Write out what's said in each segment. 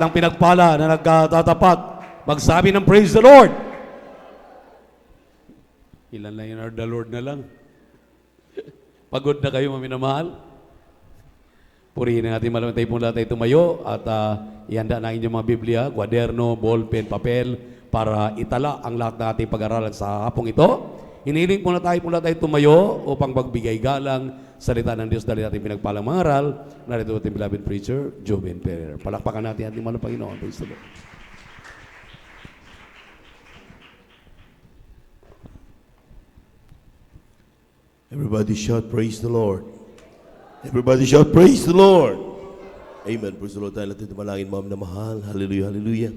Ang pinagpala na nagtatapat, magsabi ng praise the Lord. Ilan na yun, the Lord na lang. Pagod na kayo, maminamahal. Purihin na natin, malamang tayo pong lahat ay tumayo at ihanda na inyong mga Biblia, kwaderno, ballpen, papel, para itala ang lahat ng ating pag-aralan sa hapong ito. Hiniling po na tayo tumayo upang magbigay galang salita ng Diyos dahil natin pinagpalang mga aral. Narito ating beloved preacher, Joven Ferrer. Palakpakan natin ating mga Panginoon. Praise the Lord. Everybody shout, praise the Lord. Everybody shout, praise the Lord. Amen. Praise the Lord. Tayo natin tumalangin, ma'am na mahal. Hallelujah, hallelujah.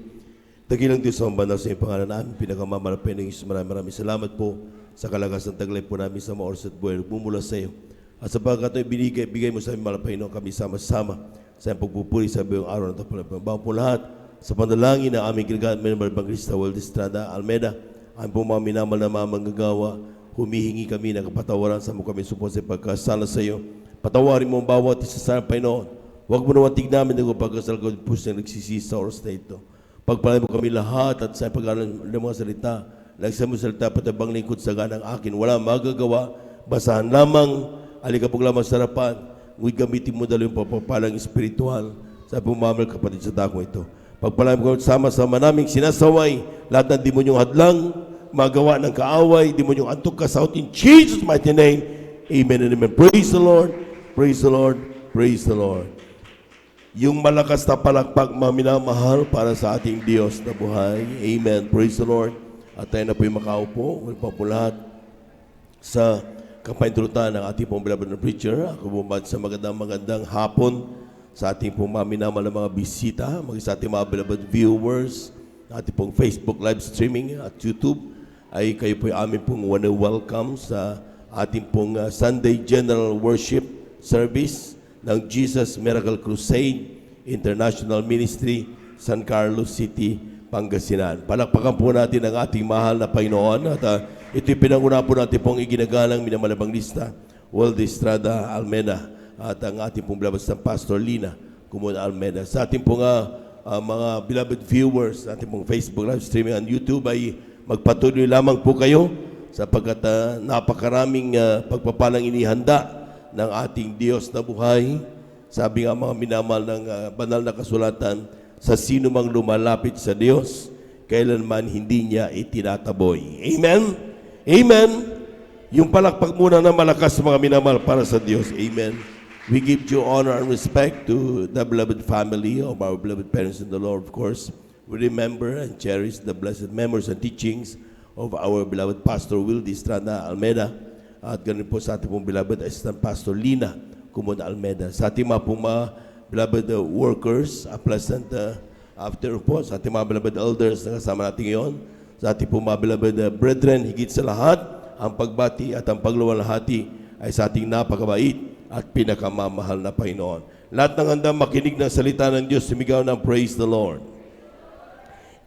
Dakilang Diyos ang banal sa iyong pangalan namin. Pinakamalapin ng Isus. Maraming salamat po sa kalagas ng taglay po namin sa mga oras at buhay. Bumula sa iyo. At sa pagkato'y bigay mo sa aming malapay kami sama-sama sa iyong pagpupuri sa buong araw na ito. Bago po lahat sa pandalangin na aming kinagaan, Minamahal Evangelista Waldo Estrada Almeida, ang po mga minamal na mga manggagawa, humihingi kami ng kapatawaran sa mo kami supon sa pagkasala sa iyo. Patawarin mo ang bawat isa sa Panginoon. Huwag mo naman tignamin ng pagkasal ko po sa nagsisisi sa oras na ito. Pagpalay mo kami lahat at sa pag-aaral ng mga salita, nagsa mo salita patabang lingkod sa ganang akin. Wala magagawa, basahan lamang, alikapag lamang sa harapan, ngunit gamitin mo dalo yung papapalang espiritual sa pumamal kapatid sa dakong ito. Pagpalay mo sama-sama naming sinasaway, lahat ng demonyong hadlang, magawa ng kaaway, demonyong antok kasaut in Jesus' mighty name. Amen and amen. Praise the Lord. Praise the Lord, praise the Lord. Yung malakas na palakpak, mga minamahal, para sa ating Diyos na buhay. Amen, praise the Lord. At tayo na po yung makaupo, wala pa po lahat sa kapaintrutan ng ating pong beloved na preacher. Ako bumad sa magandang hapon sa ating pong mga minamahal na mga bisita, sa ating mga beloved viewers, ating pong Facebook live streaming at YouTube, ay kayo po yung amin pong welcome sa ating pong Sunday General Worship Service ng Jesus Miracle Crusade International Ministry, San Carlos City, Pangasinan. Palakpakan po natin ang ating mahal na Panginoon at ito'y pinanguna po natin pong iginagalang Minamahal Evangelista Waldo Estrada Almeida at ang ating pong beloved na Pastor Lina Kumuna Almeida. Sa ating pong mga beloved viewers, ating pong Facebook live streaming and YouTube ay magpatuloy lamang po kayo sapagkat napakaraming pagpapalang inihanda ng ating Diyos na buhay. Sabi nga mga minamahal ng banal na kasulatan, sa sino mang lumalapit sa Diyos, kailanman hindi niya itinataboy. Amen? Amen? Yung palakpak muna na malakas mga minamahal para sa Diyos. Amen? We give due honor and respect to the beloved family of our beloved parents in the Lord, of course. We remember and cherish the blessed memories and teachings of our beloved Pastor Waldo Estrada Almeida. At ganun po sa ating pong beloved Assistant Pastor Lina Kumuna Almeida. Sa ating mga pong mga beloved workers, a pleasant after po. Sa ating mga beloved elders na kasama natin ngayon. Sa ating pong mga beloved brethren, higit sa lahat, ang pagbati at ang pagluwalhati ay sa ating napakabait at pinakamamahal na Panginoon. Lahat ng handang makinig ng salita ng Diyos, sumigaw ng praise the Lord.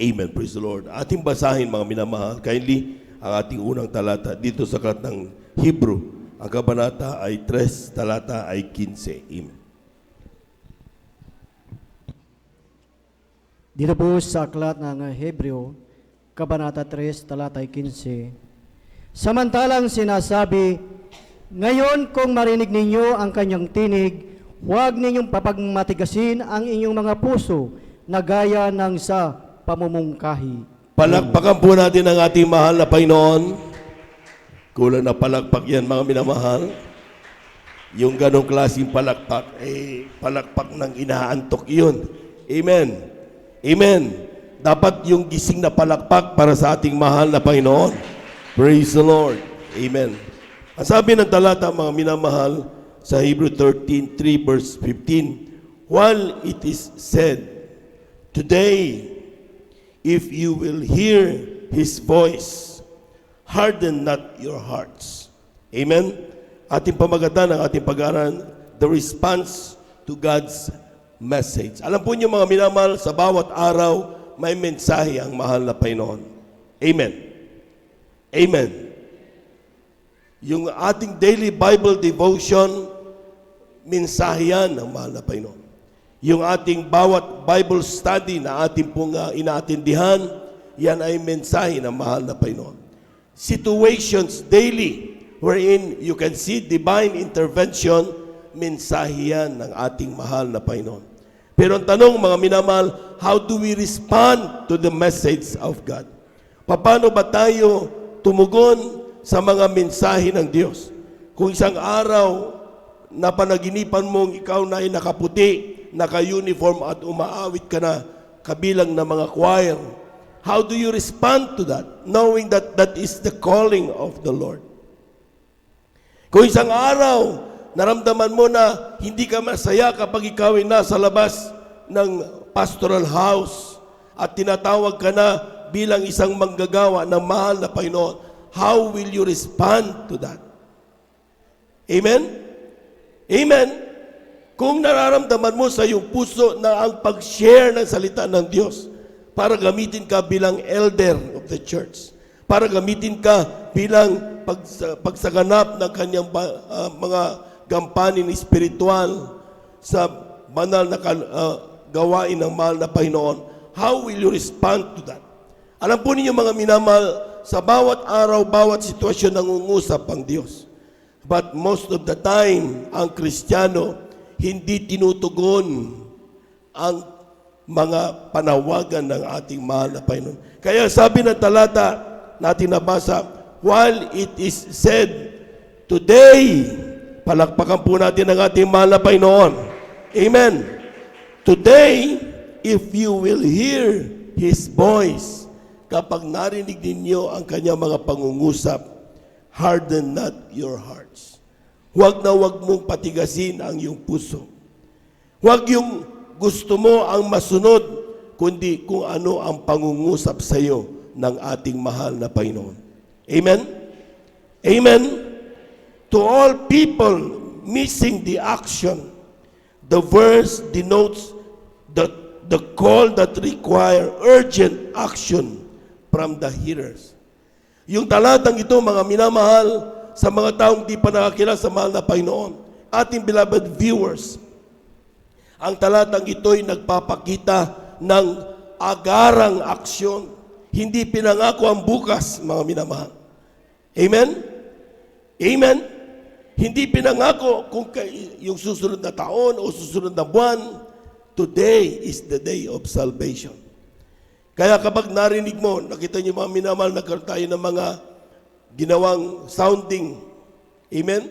Amen, praise the Lord. Ating basahin mga minamahal, kindly, ang ating unang talata dito sa aklat ng Hebrew. Ang kabanata ay 3, talata ay 15. Amen. Dito po sa aklat ng Hebreo, kabanata 3, talata ay 15. Samantalang sinasabi, ngayon kung marinig ninyo ang kanyang tinig, huwag ninyong papagmatigasin ang inyong mga puso na gaya ng sa pamumungkahi. Palakpakan po natin ang ating mahal na Panginoon. Kulang na palakpak yan mga minamahal. Yung ganong klaseng palakpak, palakpak ng inaantok yun. Amen. Amen. Dapat yung gising na palakpak para sa ating mahal na Panginoon. Praise the Lord. Amen. Ang sabi ng talata mga minamahal sa Hebrew 13:3 verse 15, while it is said, today, if you will hear His voice, harden not your hearts. Amen? Ating pamagatan ng ating pag-aaral, the response to God's message. Alam po niyo mga minamahal, sa bawat araw, may mensahe ang mahal na Panginoon. Amen. Amen. Yung ating daily Bible devotion, mensahe yan ng mahal na Panginoon. Yung ating bawat Bible study na ating pong inaatindihan, yan ay mensahe ng mahal na Panginoon. Situations daily wherein you can see divine intervention, mensahe yan ng ating mahal na Panginoon. Pero ang tanong, mga minamahal, how do we respond to the message of God? Paano ba tayo tumugon sa mga mensahe ng Diyos? Kung isang araw na panaginipan mong ikaw na ay nakaputi, naka-uniform at umaawit ka na kabilang ng mga choir, how do you respond to that, knowing that that is the calling of the Lord? Kung isang araw, naramdaman mo na hindi ka masaya kapag ikaw ay nasa labas ng pastoral house at tinatawag ka na bilang isang manggagawa ng mahal na Panginoon, how will you respond to that? Amen? Amen? Kung nararamdaman mo sa iyong puso na ang pag-share ng salita ng Diyos para gamitin ka bilang elder of the church, para gamitin ka bilang pagsaganap ng kanyang mga gampanin espiritual sa banal na gawain ng mahal na Panginoon, how will you respond to that? Alam po ninyo mga minamahal, sa bawat araw, bawat sitwasyon nangungusap ang Diyos. But most of the time, ang Kristiyano, hindi tinutugon ang mga panawagan ng ating mahal na Panginoon. Kaya sabi ng talata natin nabasa, while it is said, today, palakpakan po natin ang ating mahal na Panginoon. Amen. Today, if you will hear His voice, kapag narinig ninyo ang kanyang mga pangungusap, harden not your hearts. Huwag na huwag mong patigasin ang iyong puso. Huwag yung gusto mo ang masunod, kundi kung ano ang pangungusap sa iyo ng ating mahal na Panginoon. Amen? Amen? To all people missing the action, the verse denotes the call that require urgent action from the hearers. Yung talatang ito, mga minamahal, sa mga taong di pa nakakilala sa mahal na Panginoon, ating beloved viewers, ang talatang ito'y nagpapakita ng agarang aksyon. Hindi pinangako ang bukas, mga minamahal. Amen? Amen? Hindi pinangako kung yung susunod na taon o susunod na buwan. Today is the day of salvation. Kaya kapag narinig mo, nakita niyo mga minamahal, nagkaroon tayo ng mga ginawang sounding. Amen?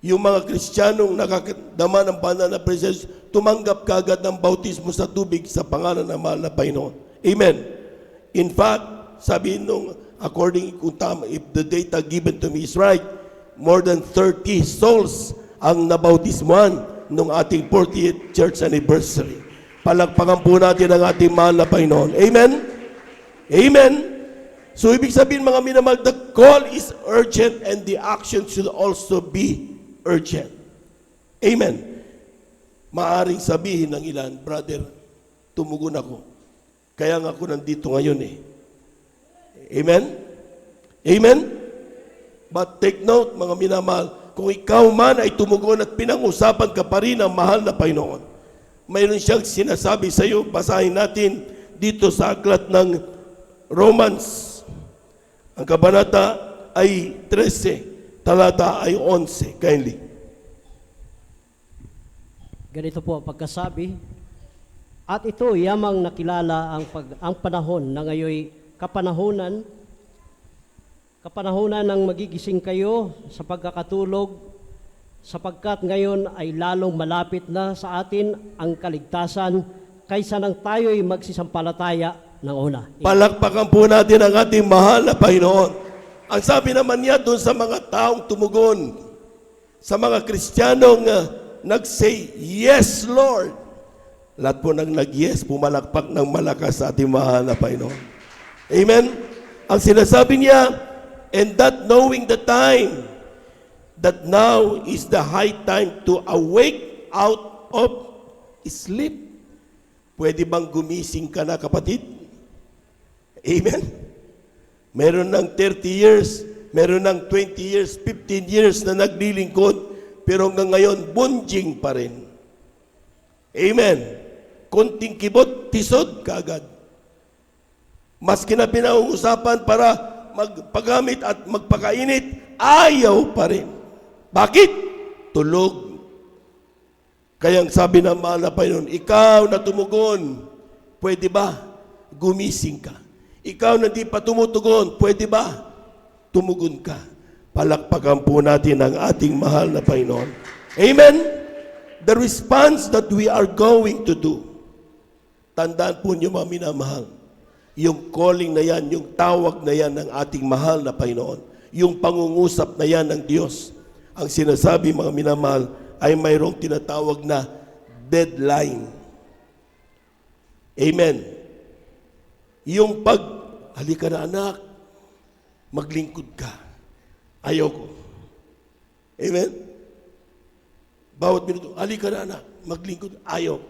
Yung mga Kristiyanong nakakadama ng banal na presensya, tumanggap kagad ng bautismo sa tubig sa pangalan ng mahal na Panginoon. Amen? In fact, sabi nung, according kung tama, if the data given to me is right, more than 30 souls ang nabautismuhan nung ating 40th church anniversary. Palakpakan po natin ang ating mahal na Panginoon. Amen? Amen? So, ibig sabihin mga minamahal, the call is urgent and the action should also be urgent. Amen. Maaring sabihin ng ilan, brother, tumugon ako. Kaya nga ako nandito ngayon eh. Amen? Amen? But take note, mga minamahal, kung ikaw man ay tumugon at pinag-usapan ka pa rin ng mahal na Panginoon, mayroon siyang sinasabi sa iyo, basahin natin dito sa aklat ng Romans. Ang kabanata ay 13, talata ay 11. Kindly. Ganito po ang pagkasabi, at ito yamang nakilala ang panahon na ngayoy kapanahunan ng magigising kayo sa pagkakatulog, sapagkat ngayon ay lalong malapit na sa atin ang kaligtasan kaysa nang tayo'y magsisampalataya ng una. Palakpakan po natin ang ating mahal na Panginoon. Ang sabi naman niya doon sa mga taong tumugon, sa mga Kristiyanong nag-say, yes, Lord. Lahat po nang nag-yes, pumalakpak ng malakas sa ating mahal na Panginoon. Amen? Ang sinasabi niya, and that knowing the time, that now is the high time to awake out of sleep. Pwede bang gumising ka na, kapatid? Amen? Meron ng 30 years, meron ng 20 years, 15 years na naglilingkod, pero hanggang ngayon, bunjing pa rin. Amen. Kunting kibot, tisod kaagad. Maski na pinag-uusapan para magpagamit at magpakainit, ayaw pa rin. Bakit? Tulog. Kaya sabi ng mahal na Panginoon, ikaw na tumugon, pwede ba gumising ka? Ikaw na di pa tumutugon, pwede ba tumugon ka? Palakpakan po natin ang ating mahal na Panginoon. Amen? The response that we are going to do, tandaan po niyo mga minamahal, yung calling na yan, yung tawag na yan ng ating mahal na Panginoon, yung pangungusap na yan ng Diyos, ang sinasabi mga minamahal, ay mayroong tinatawag na deadline. Amen. Yung halika na anak, maglingkod ka. Ayaw ko. Amen? Bawat minuto, halika na anak, maglingkod. Ayaw.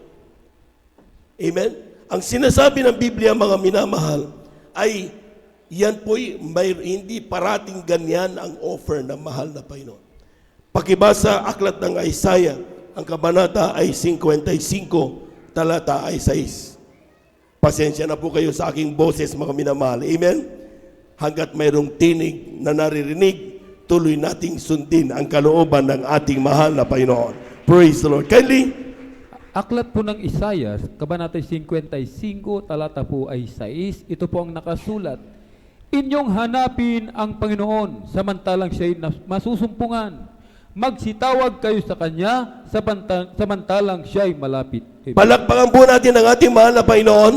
Amen? Ang sinasabi ng Biblia, mga minamahal, ay yan po'y hindi parating ganyan ang offer ng mahal na Panginoon. Pakibasa aklat ng Isaiah, ang kabanata ay 55, talata ay 6. Pasensya na po kayo sa aking boses, mga minamahal. Amen? Hanggat mayroong tinig na naririnig, tuloy nating sundin ang kalooban ng ating mahal na Panginoon. Praise the Lord. Kindly, Aklat po ng Isaiah, kabanata 55, talata po ay 6. Ito po ang nakasulat. Inyong hanapin ang Panginoon, samantalang siya'y masusumpungan. Magsitawag kayo sa Kanya, samantalang siya'y malapit. Amen. palakpakan po natin ang ating mahal na Panginoon.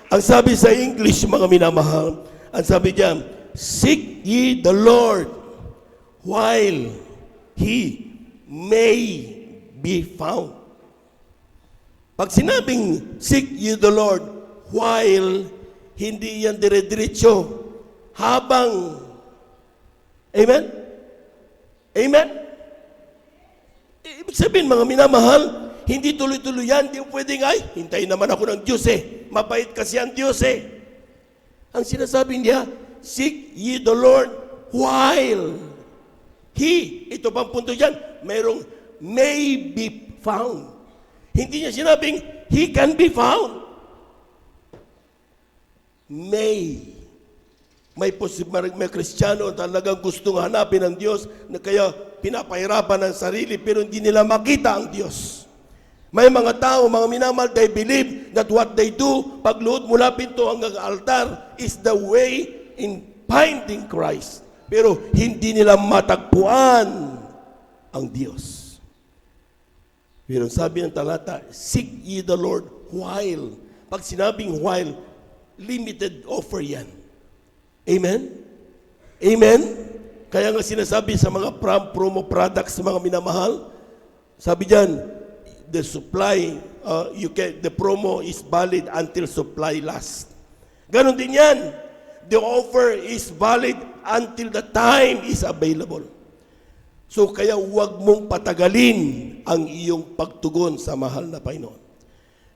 Ang sabi sa English, mga minamahal, ang sabi diyan, seek ye the Lord while He may be found. Pag sinabing seek ye the Lord while, hindi yan dire-diretso, habang. Amen? Amen? Ibig sabihin, mga minamahal, hindi tuloy-tuloy yan. Hindi pwedeng, hintayin naman ako ng Diyos Mabait kasi ang Diyos Ang sinasabi niya, seek ye the Lord while He, ito pang punto dyan, mayroong may be found. Hindi niya sinabing, He can be found. May Kristiyano talagang gustong hanapin ang Diyos na kaya pinapahirapan ang sarili pero hindi nila makita ang Diyos. May mga tao, mga minamahal, they believe that what they do, pagluhod mula pinto hanggang altar, is the way in finding Christ. Pero hindi nila matagpuan ang Diyos. Pero sabi ng talata, seek ye the Lord while. Pag sinabing while, limited offer yan. Amen? Amen? Kaya nga sinasabi sa mga promo products, mga minamahal, sabi dyan, the supply, the promo is valid until supply lasts. Ganon din yan. The offer is valid until the time is available. So kaya huwag mong patagalin ang iyong pagtugon sa mahal na Panginoon.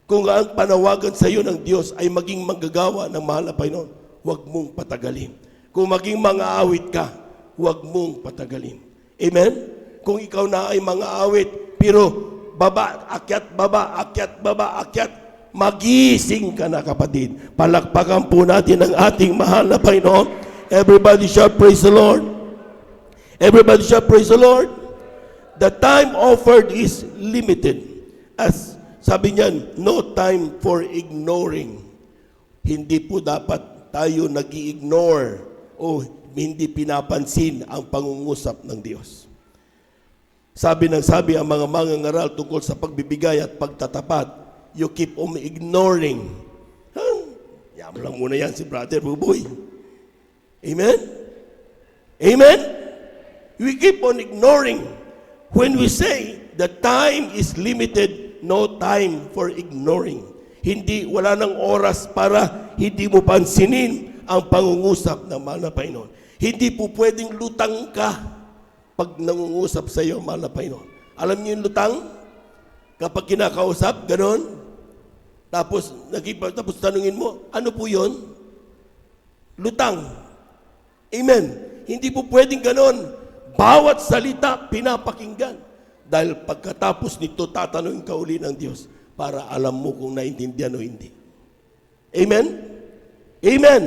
Kung ang panawagan sa iyo ng Diyos ay maging manggagawa ng mahal na Panginoon, huwag mong patagalin. Kung maging mang-aawit ka, huwag mong patagalin. Amen? Kung ikaw na ay mang-aawit, pero baba, akyat, magising ka na, kapatid. Palakpakan po natin ang ating mahal na Panginoon. Everybody shout, praise the Lord. Everybody shout, praise the Lord. The time offered is limited. As sabi niyan, no time for ignoring. Hindi po dapat tayo nag-i-ignore o hindi pinapansin ang pangungusap ng Diyos. Sabi ang mga mangangaral tungkol sa pagbibigay at pagtatapat, you keep on ignoring. Yaman lang muna yan si Brother Buboy. Amen? Amen? We keep on ignoring. When we say the time is limited, no time for ignoring. Wala nang oras para hindi mo pansinin ang pangungusap ng mahal na Panginoon. Hindi po pwedeng lutang ka pag nangungusap sa iyo, mahal na Panginoon. Alam niyo yung lutang? Kapag kinakausap, ganon. Tapos tanungin mo, ano po yun? Lutang. Amen. Hindi po pwedeng ganon. Bawat salita pinapakinggan. Dahil pagkatapos nito, tatanungin ka uli ng Diyos. para alam mo kung naintindihan o hindi. Amen? Amen!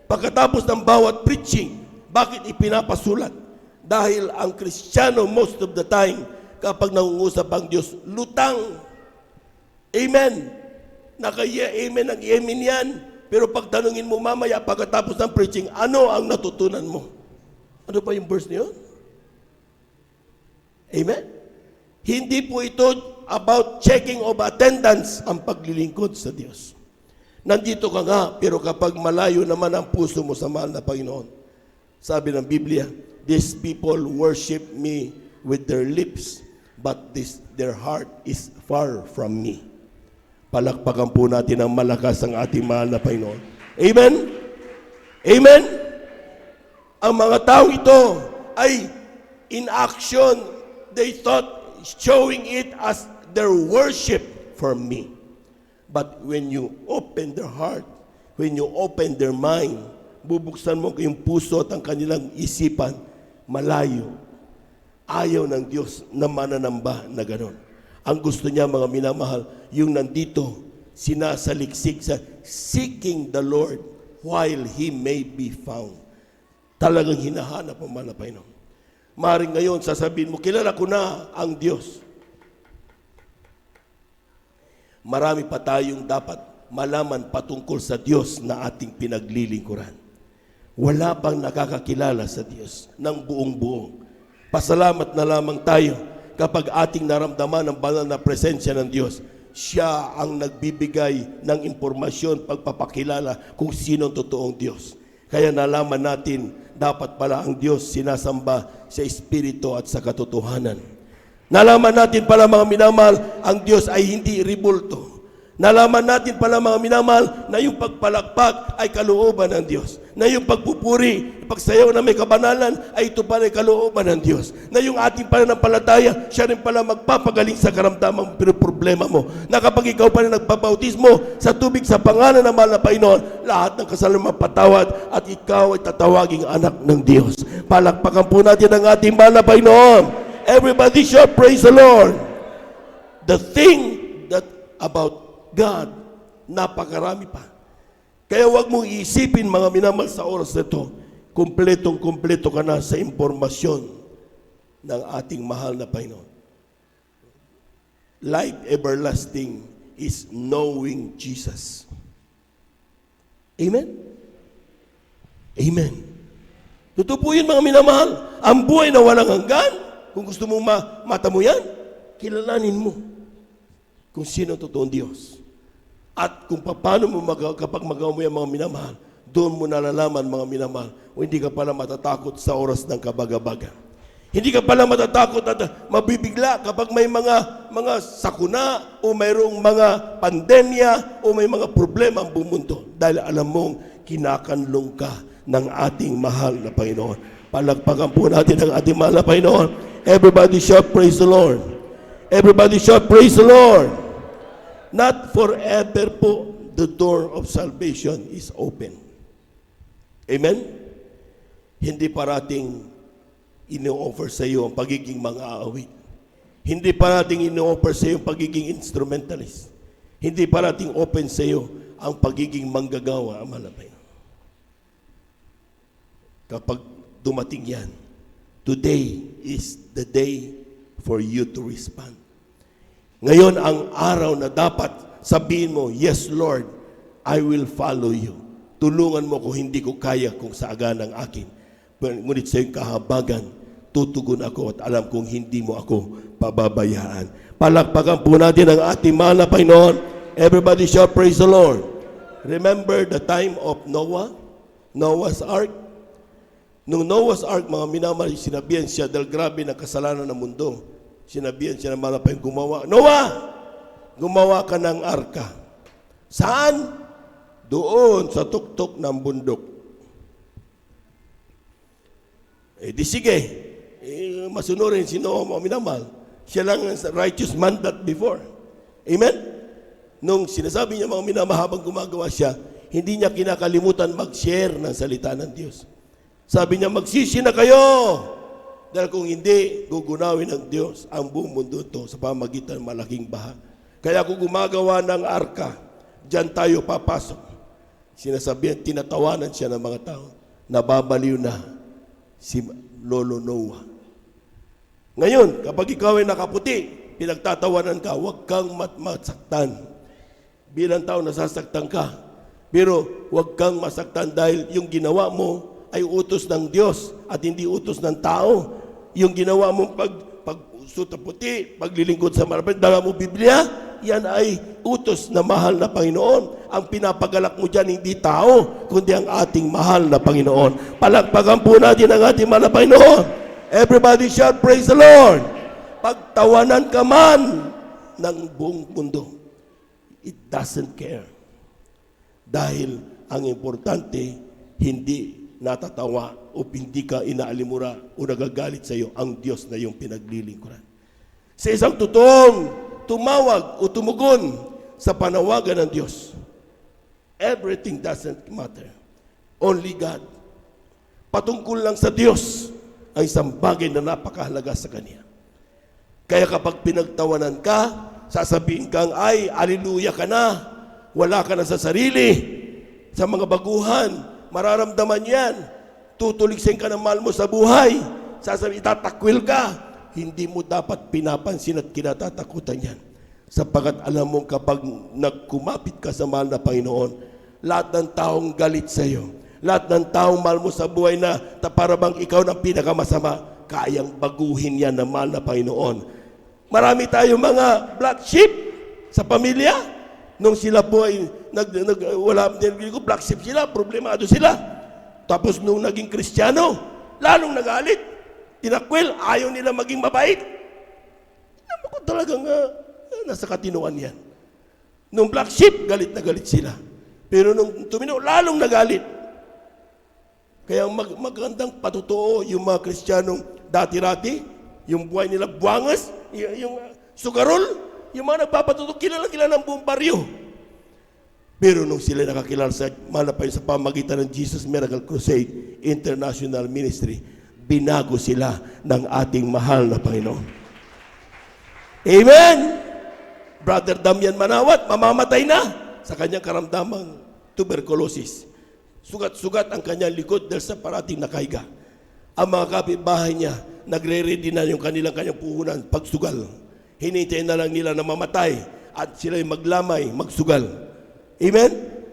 Pagkatapos ng bawat preaching, bakit ipinapasulat? Dahil ang Kristiyano most of the time, kapag nangungusap ang Diyos, lutang. Amen! Naka-amen ang amen yan. Pero pag tanungin mo mamaya pagkatapos ng preaching, ano ang natutunan mo? Ano pa yung verse niyo? Amen? Hindi po ito about checking of attendance ang paglilingkod sa Diyos. Nandito ka nga, pero kapag malayo naman ang puso mo sa mahal na Panginoon, sabi ng Biblia, these people worship me with their lips, but their heart is far from me. Palakpakan po natin ang malakas ang ating mahal na Panginoon. Amen? Amen? Ang mga tao ito ay in action, they thought showing it as their worship for me. But when you open their heart, when you open their mind, bubuksan mo yung puso at ang kanilang isipan, malayo. Ayaw ng Diyos na mananamba na gano'n. Ang gusto niya, mga minamahal, yung nandito, sinasaliksik sa seeking the Lord while He may be found. Talagang hinahanap ang mahal na Panginoon. Maring ngayon, sasabihin mo, kilala ko na ang Diyos. Marami pa tayong dapat malaman patungkol sa Diyos na ating pinaglilingkuran. Wala pang nakakakilala sa Diyos ng buong-buong. Pasalamat na lamang tayo kapag ating naramdaman ang banal na presensya ng Diyos. Siya ang nagbibigay ng impormasyon, pagpapakilala kung sino ang totoong Diyos. Kaya nalaman natin, dapat pala ang Diyos sinasamba sa Espiritu at sa katotohanan. Nalaman natin pala, mga minamahal, ang Diyos ay hindi ribulto. Nalaman natin pala, mga minamahal, na yung pagpalakpak ay kalooban ng Diyos. Na yung pagpupuri, pagsayaw na may kabanalan, ay ito pala ay kalooban ng Diyos. Na yung ating pananampalataya, siya rin pala magpapagaling sa karamdamang problema mo. Na kapag ikaw pa rin nagbabautismo sa tubig sa pangalan ng mahal na Panginoon, lahat ng kasalanan mapatawad at ikaw ay tatawaging anak ng Diyos. Palakpakan po natin ang ating mahal na Panginoon. Everybody should praise the Lord. The thing that about God, napakarami pa. Kaya wag mong iisipin, mga minamahal, sa oras na ito, kumpletong-kumpleto ka na sa impormasyon ng ating mahal na Panginoon. Life everlasting is knowing Jesus. Amen? Amen. Totoo po yun, mga minamahal. Ang buhay na walang hanggan, kung gusto mong mata mo yan, kilalanin mo kung sino ang totoong Diyos. At kung paano mo kapag magawa mo yan, mga minamahal, doon mo nalalaman, mga minamahal, o hindi ka pala matatakot sa oras ng kabagabaga. Hindi ka pala matatakot at mabibigla kapag may mga sakuna o mayroong mga pandemya o may mga problema ang buong mundo. Dahil alam mong kinakanlong ka ng ating mahal na Panginoon. Palagpakan po natin ang ating mahal na Panginoon. Everybody shout, praise the Lord. Everybody shout, praise the Lord. Not forever po, the door of salvation is open. Amen? Hindi parating ino-offer sa iyo ang pagiging mang-aawit. Hindi parating ino-offer sa iyo ang pagiging instrumentalist. Hindi parating open sa iyo ang pagiging manggagawa, malapay. Kapag dumating yan, today is the day for you to respond. Ngayon ang araw na dapat sabihin mo, yes Lord, I will follow you. Tulungan mo kung hindi ko kaya kung saagan ang akin. Ngunit sa iyong kahabagan, tutugon ako at alam kong hindi mo ako pababayaan. Palakpakan po natin ang ating mahal na Panginoon. Everybody shall praise the Lord. Remember the time of Noah? Noah's Ark? Nung Noah's Ark, mga minamahal, sinabihan siya dahil grabe na kasalanan ng mundo. Sinabihan siya ng mahal na Panginoon, gumawa. Noah! Gumawa ka ng arka. Saan? Doon sa tuktok ng bundok. Di sige. Masunurin si Noah, mga minamahal. Siya lang ang righteous man that before. Amen? Nung sinasabi niya, mga minamahal, habang gumagawa siya, hindi niya kinakalimutan mag-share ng salita ng Diyos. Sabi niya, magsisi na kayo! Dahil kung hindi, gugunawin ng Diyos ang buong mundo ito sa pamagitan ng malaking baha. Kaya kung gumagawa ng arka, diyan tayo papasok. Sinasabihan, tinatawanan siya ng mga tao. Nababaliw na si Lolo Noah. Ngayon, kapag ikaw ay nakaputi, pinagtatawanan ka, huwag kang masaktan. Bilang tao, nasasaktan ka. Pero huwag kang masaktan dahil yung ginawa mo ay utos ng Diyos at hindi utos ng tao. Yung ginawa mong pagsuot puti, paglilingkod sa marapit, dala mo Biblia, yan ay utos na mahal na Panginoon. Ang pinapagalak mo dyan, hindi tao, kundi ang ating mahal na Panginoon. Palakpakan po natin ang ating mahal na Panginoon. Everybody shout, praise the Lord. Pagtawanan ka man ng buong mundo, it doesn't care. Dahil ang importante, hindi natatawa o hindi ka inaalimura o nagagalit sa iyo ang Diyos na iyong pinaglilingkuran. Sa isang totoong tumawag o tumugon sa panawagan ng Diyos, everything doesn't matter. Only God. Patungkol lang sa Diyos ang isang bagay na napakahalaga sa Kanya. Kaya kapag pinagtawanan ka, sasabihin kang, ay, aleluya ka na, wala ka na sa sarili, sa mga baguhan, mararamdaman yan, tutuligsin ka ng mahal mo sa buhay, sasabihin, itatakwil ka, hindi mo dapat pinapansin at kinatatakutan yan. Sapagkat alam mo kapag nagkumapit ka sa mahal na Panginoon, lahat ng taong galit sa iyo, lahat ng taong mahal mo sa buhay na para bang ikaw ng pinakamasama, kayang baguhin yan ng mahal na Panginoon. Marami tayong mga black sheep sa pamilya. Nung sila po ay black sheep sila, problemado sila. Tapos nung naging Kristiyano, lalong nagalit. Tinakwil, ayaw nila maging mabait. Alam ko talagang nasa katinuan yan. Nung black sheep, galit na galit sila. Pero nung tumino, lalong nagalit. Kaya magandang patotoo yung mga Kristiyanong dati-rati, yung buhay nila buwangas, yung sugarol, yung mga nagpapatuto, kilala ng buong baryo. Pero nung sila nakakilala sa malapay sa pamagitan ng Jesus Miracle Crusade International Ministry, binago sila ng ating mahal na Panginoon. Amen! Brother Damian Manawat, mamamatay na sa kanyang karamdamang tuberculosis. Sugat-sugat ang kanyang likod dahil sa parating nakahiga. Ang mga kapitbahay niya, nagre-ready na yung kanyang puhunan pagsugal. Hinintay na lang nila na mamatay at sila'y maglamay, magsugal. Amen?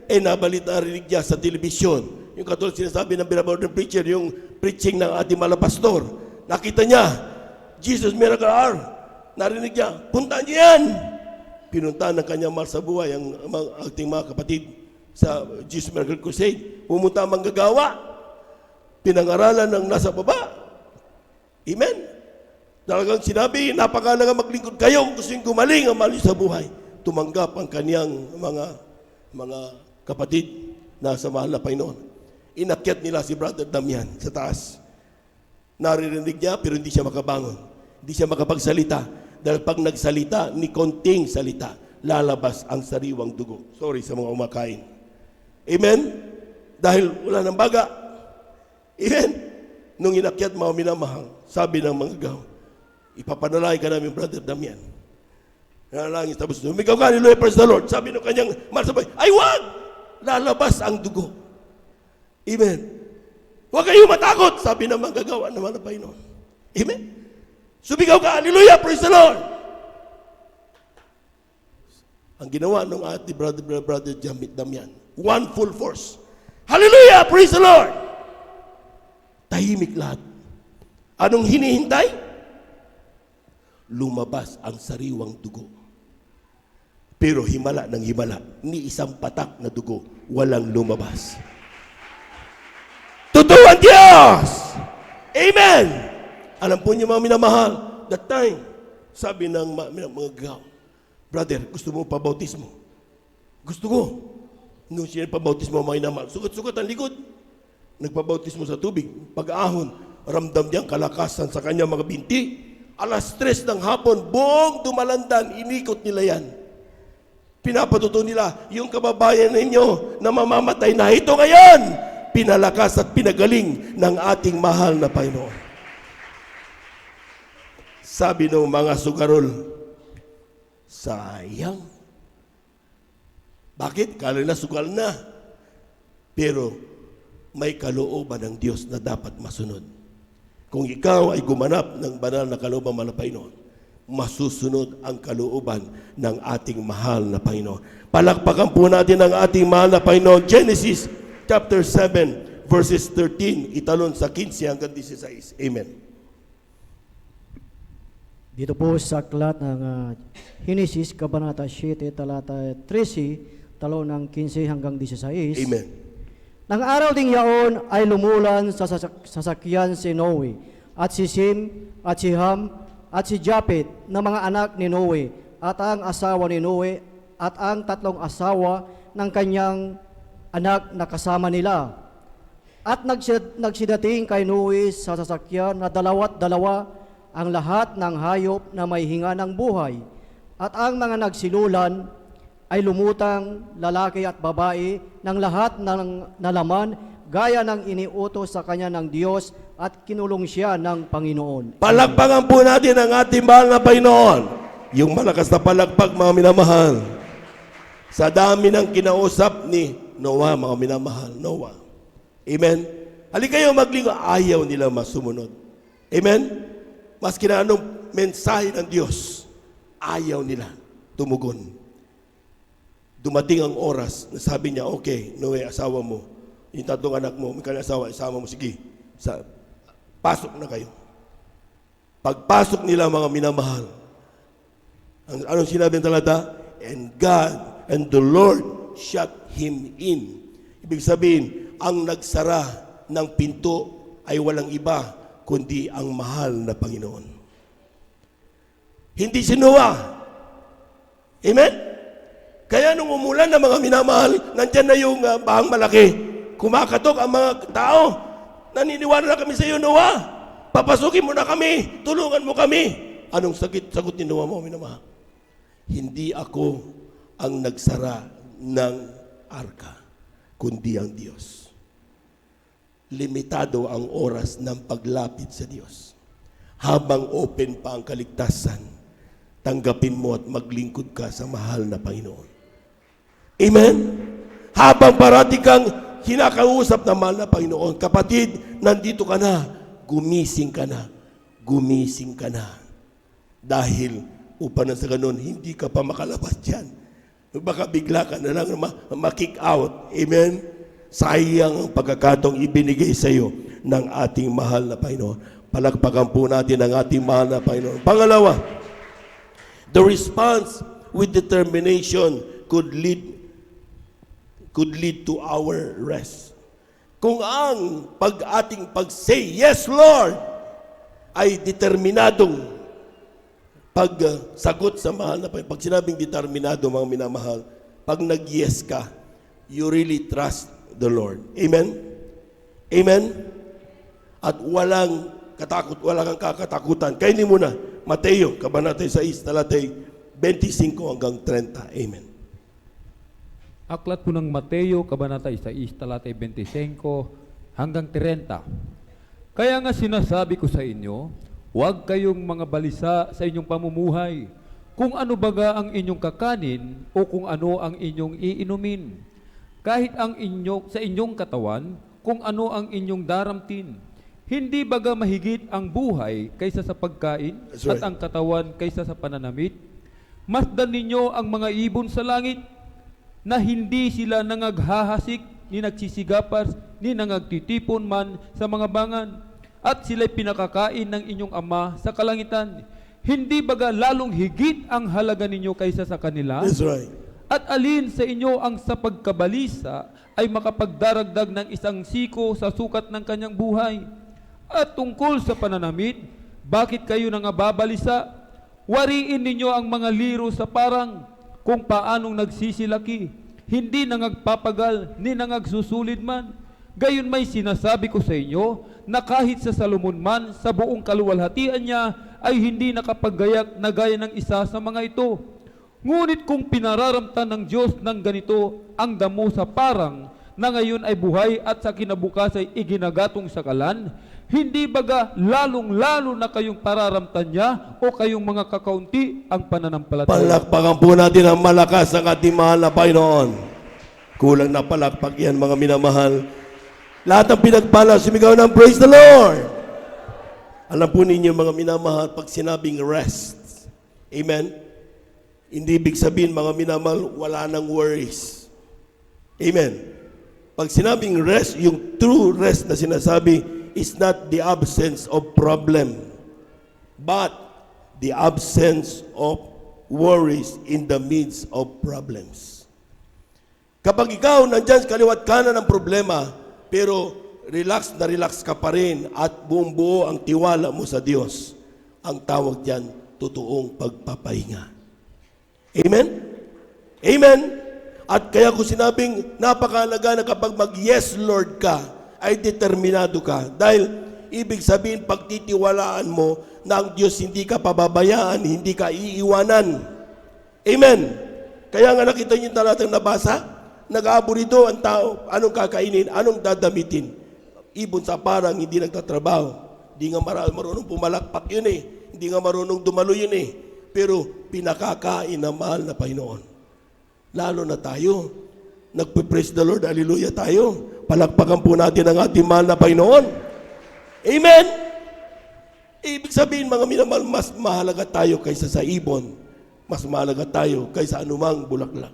Nabalita rinig niya sa telebisyon. Yung katulad sinasabi ng binabaw ng preacher, yung preaching ng ating malapastor. Nakita niya, Jesus Miracle Hour. Narinig niya, puntaan niyo yan. Pinuntahan ng kanyang mahal sa buhay ang ating mga kapatid sa Jesus Miracle Crusade. Pumunta ang manggagawa. Pinangaralan ng nasa baba. Amen? Talagang sinabi, napakalaga maglingkod kayo kung gusto yung gumaling ang mahal sa buhay. Tumanggap ang kaniyang mga kapatid na sa mahal na Panginoon. Inakyat nila si Brother Damian sa taas. Naririnig niya pero hindi siya makabangon. Hindi siya makapagsalita. Dahil pag nagsalita, ni konting salita, lalabas ang sariwang dugo. Sorry sa mga umakain. Amen? Dahil wala ng baga. Amen? Nung inakyat mga minamahal, sabi ng mga gaw, ipapanalangin ka namin, Brother Damian. Nanalangin, tapos humigaw ka, hallelujah, praise the Lord. Sabi ng kanyang malasabay, ay wag! Lalabas ang dugo. Amen. Huwag kayong matakot, sabi ng mga gagawa naman ng Panginoon. Amen. Sumigaw ka, hallelujah, praise the Lord. Ang ginawa ng ating brother Damian, one full force. Hallelujah, praise the Lord. Tahimik lahat. Anong hinihintay? Lumabas ang sariwang dugo. Pero himala ng himala, ni isang patak na dugo, walang lumabas. Totoo ang Diyos! Amen! Alam po niyo mga minamahal, that time, sabi ng mga gaw, brother, gusto mo pabautismo? Gusto ko. Nung siya pabautismo, mga minamahal, sugat-sugat ang likod. Nagpabautismo sa tubig. Pag-ahon, ramdam niyang kalakasan sa kanyang mga binti. Alas 3 ng hapon, buong dumalandan, inikot nila yan. Pinapatuto nila, yung kababayan ninyo na mamamatay na ito ngayon, pinalakas at pinagaling ng ating mahal na Panginoon. Sabi ng mga sugarol, Sayang. Bakit? Kala na sugal na. Pero may kalooban ng Diyos na dapat masunod. Kung ikaw ay gumanap ng banal na kalooban ng Panginoon, masusunod ang kalooban ng ating mahal na Panginoon. Palakpakan po natin ang ating mahal na Panginoon. Genesis chapter 7 verses 13, italon sa 15 hanggang 16. Amen. Dito po sa aklat ng Genesis, Kabanata 7, talata 13, talon ng 15 hanggang 16. Amen. Nang araw ding yaon ay lumulan sa sasakyan si Noe, at si Sim, at si Ham, at si Japet na mga anak ni Noe, at ang asawa ni Noe, at ang 3 asawa ng kanyang anak na kasama nila. At nagsidating kay Noe sa sasakyan na 2 ang lahat ng hayop na may hinga ng buhay. At ang mga nagsilulan ay lumutang lalaki at babae ng lahat ng nalaman gaya ng iniutos sa kanya ng Diyos at kinulong siya ng Panginoon. Palakpakan po natin ang ating mahal na Panginoon. Yung malakas na palakpak, mga minamahal. Sa dami ng kinausap ni Noah, mga minamahal, Noah. Amen? Halika kayo maglingkod, ayaw nila masumunod. Amen? Maski na anong mensahe ng Diyos, ayaw nila tumugon. Dumating ang oras na sabi niya, okay, Noe, asawa mo, yung 3 anak mo, may asawa, isama mo, sige, pasok na kayo. Pagpasok nila, mga minamahal, anong sinabi ng talata? And God and the Lord shut him in. Ibig sabihin, ang nagsara ng pinto ay walang iba, kundi ang mahal na Panginoon. Hindi si Noah. Amen? Kaya nung umulan ng mga minamahal, nandyan na yung bahang malaki. Kumakatok ang mga tao. Naniniwala na kami sa iyo, Noah. Papasukin mo na kami. Tulungan mo kami. Anong sagot ni Noah, mga minamahal? Hindi ako ang nagsara ng arka, kundi ang Diyos. Limitado ang oras ng paglapit sa Diyos. Habang open pa ang kaligtasan, tanggapin mo at maglingkod ka sa mahal na Panginoon. Amen? Habang parati kang kinakausap ng mahal na Panginoon, kapatid, nandito ka na, gumising ka na, gumising ka na. Dahil upang sa ganun, hindi ka pa makalabas dyan. Baka bigla ka na lang ma-kick out. Amen? Sayang ang pagkakataong ibinigay sa iyo ng ating mahal na Panginoon. Palakpakan po natin ang ating mahal na Panginoon. Pangalawa, the response with determination could lead to our rest. Kung ang ating pag-say, yes Lord, ay determinadong pagsagot sa mahal na Panginoon. Pag sinabing determinado, mga minamahal, pag nag-yes ka, you really trust the Lord. Amen? Amen? At walang kang kakatakutan. Kainin mo na, Mateo, Kabanata 6, talatay 25 hanggang 30. Amen. Aklat po ng Mateo, Kabanata 6, talatay 25 hanggang 30. Kaya nga sinasabi ko sa inyo, huwag kayong mga balisa sa inyong pamumuhay, kung ano baga ang inyong kakanin o kung ano ang inyong iinumin. Kahit sa inyong katawan, kung ano ang inyong daramtin. Hindi baga mahigit ang buhay kaysa sa pagkain That's right. at ang katawan kaysa sa pananamit? Masdan ninyo ang mga ibon sa langit na hindi sila nangaghahasik, ni nagsisigapas, ni nangagtitipon man sa mga bangan, at sila'y pinakakain ng inyong Ama sa kalangitan. Hindi baga lalong higit ang halaga ninyo kaysa sa kanila? That's right. At alin sa inyo ang sa pagkabalisa ay makapagdaragdag ng 1 siko sa sukat ng kanyang buhay? At tungkol sa pananamit, bakit kayo nangababalisa? Wariin ninyo ang mga liro sa parang, kung paanong nagsisilaki, hindi nangagpapagal, ni nangagsusulid man. Gayon may sinasabi ko sa inyo, na kahit sa Salomon man, sa buong kaluwalhatian niya, ay hindi nakapaggayak na gaya ng isa sa mga ito. Ngunit kung pinararamtan ng Diyos ng ganito ang damo sa parang na ngayon ay buhay at sa kinabukas ay iginagatong sa kalan? Hindi baga lalong-lalo na kayong pararamtan niya o kayong mga kakaunti ang pananampalataya? Palakpakan po natin ang malakas ang ating mahal na Panginoon. Kulang na palakpak yan, mga minamahal. Lahat ng pinagpala, sumigaw ng praise the Lord. Alam po ninyo, mga minamahal, pag sinabing rest, amen, hindi ibig sabihin, mga minamahal, wala nang worries. Amen. Pag sinabing rest, yung true rest na sinasabi is not the absence of problem, but the absence of worries in the midst of problems. Kapag ikaw nandyan kaliwat kanan ng problema, pero relax na relax ka pa rin at buong buo ang tiwala mo sa Diyos, ang tawag dyan, totoong pagpapahinga. Amen? Amen? At kaya ko sinabing napakahalaga na kapag mag-yes Lord ka, ay determinado ka. Dahil ibig sabihin, pagtitiwalaan mo na ang Diyos hindi ka pababayaan, hindi ka iiwanan. Amen? Kaya nga nakita niyo yung talatang nabasa, nag-aaborito ang tao, anong kakainin, anong dadamitin. Ibon sa parang hindi nagtatrabaho. Hindi nga marunong pumalakpak yun eh. Hindi nga marunong dumalo yun eh. Pero pinakakain na mahal na Panginoon. Lalo na tayo. Nagpe-praise the Lord, hallelujah tayo. Palakpakan po natin ang ating mahal na Panginoon. Amen? Ibig sabihin, mga minamahal, mas mahalaga tayo kaysa sa ibon. Mas mahalaga tayo kaysa anumang bulaklak.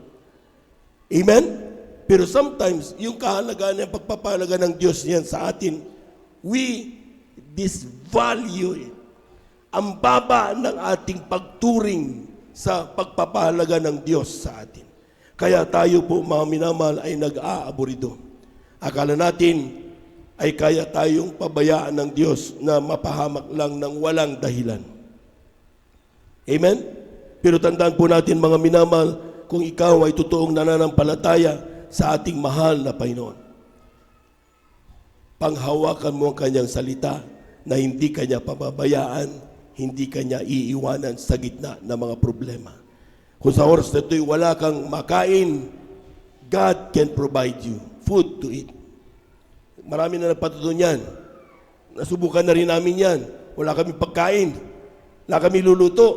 Amen? Pero sometimes, yung kahalagaan ng pagpapahalaga ng Diyos yan sa atin, we disvalue it. Ang baba ng ating pagturing sa pagpapahalaga ng Diyos sa atin. Kaya tayo po, mga minamahal, ay nag-aaburido. Akala natin ay kaya tayong pabayaan ng Diyos na mapahamak lang ng walang dahilan. Amen? Pero tandaan po natin, mga minamahal, kung ikaw ay totoong nananampalataya sa ating mahal na Panginoon, panghawakan mo ang kanyang salita na hindi kanya pababayaan, hindi kanya iiwanan sa gitna ng mga problema. Kung sa oras na ito'y wala kang makain, God can provide you food to eat. Marami na nagpatutunan yan. Nasubukan na rin namin yan. Wala kami pagkain. Wala kami luluto.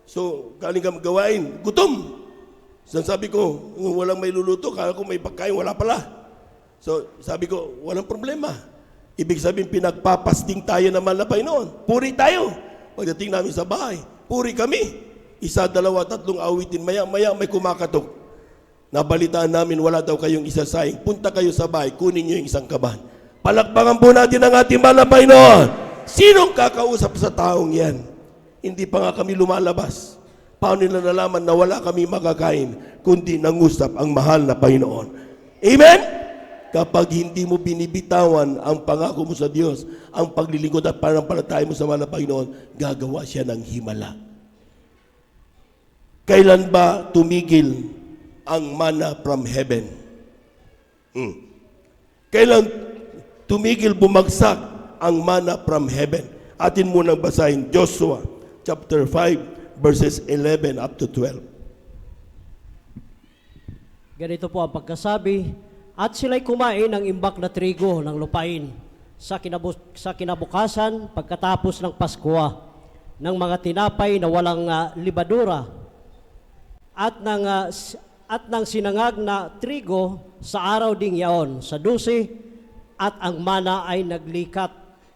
So, galing kami gawain, gutom. So, sabi ko, walang may luluto, kala ko may pagkain, wala pala. So, sabi ko, walang problema. Ibig sabihin, pinagpapasting tayo naman na Panginoon. Puri tayo. Pagdating namin sa bahay, puri kami. 1, 2, 3 awitin, maya-maya may kumakatok. Nabalitaan namin, wala daw kayong isasaing. Punta kayo sa bahay, kunin nyo yung isang kaban. Palakpakan po natin ang ating mahal na Panginoon. Sinong kakausap sa taong yan? Hindi pa nga kami lumalabas. Paano nila nalaman na wala kami makakain, kundi nangusap ang mahal na Panginoon? Amen? Kapag hindi mo binibitawan ang pangako mo sa Diyos, ang paglilingkod at pananampalataya mo sa mahal na Panginoon, gagawa siya ng himala. Kailan ba tumigil ang manna from heaven? Kailan tumigil bumagsak ang manna from heaven? Atin munang basahin Joshua chapter 5 verses 11 up to 12. Ganito po ang pagkasabi, at sila'y kumain ng imbak na trigo ng lupain sa kinabukasan pagkatapos ng Pasko ng mga tinapay na walang libadura at ng sinangag na trigo sa araw ding yaon sa 12, at ang mana ay naglikat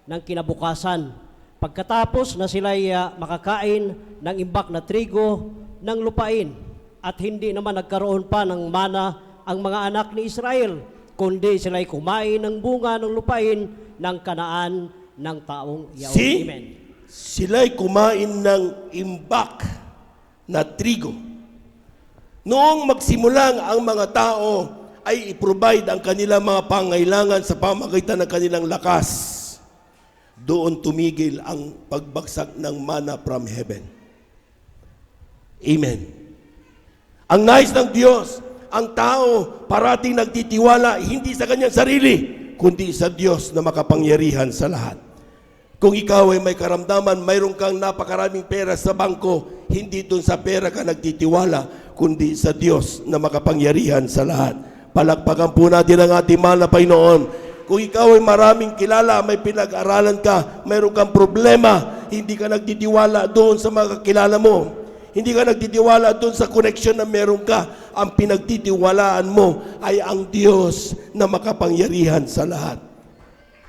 ng kinabukasan pagkatapos na sila'y makakain ng imbak na trigo ng lupain, at hindi naman nagkaroon pa ng mana ang mga anak ni Israel, kundi sila'y kumain ng bunga ng lupain ng Kanaan ng taong yaon. Amen. Sila'y kumain ng imbak na trigo. Noong magsimulang ang mga tao ay i-provide ang kanilang mga pangailangan sa pamagitan ng kanilang lakas, doon tumigil ang pagbagsak ng manna from heaven. Amen. Ang nais ng Diyos, ang tao parating nagtitiwala hindi sa kanyang sarili, kundi sa Diyos na makapangyarihan sa lahat. Kung ikaw ay may karamdaman, mayroon kang napakaraming pera sa bangko, hindi doon sa pera ka nagtitiwala, kundi sa Diyos na makapangyarihan sa lahat. Palakpakan po natin ang ating mahal na Panginoon. Kung ikaw ay maraming kilala, may pinag-aralan ka, mayroon kang problema, hindi ka nagtitiwala doon sa mga kakilala mo. Hindi ka nagtitiwala doon sa connection na meron ka. Ang pinagtitiwalaan mo ay ang Diyos na makapangyarihan sa lahat.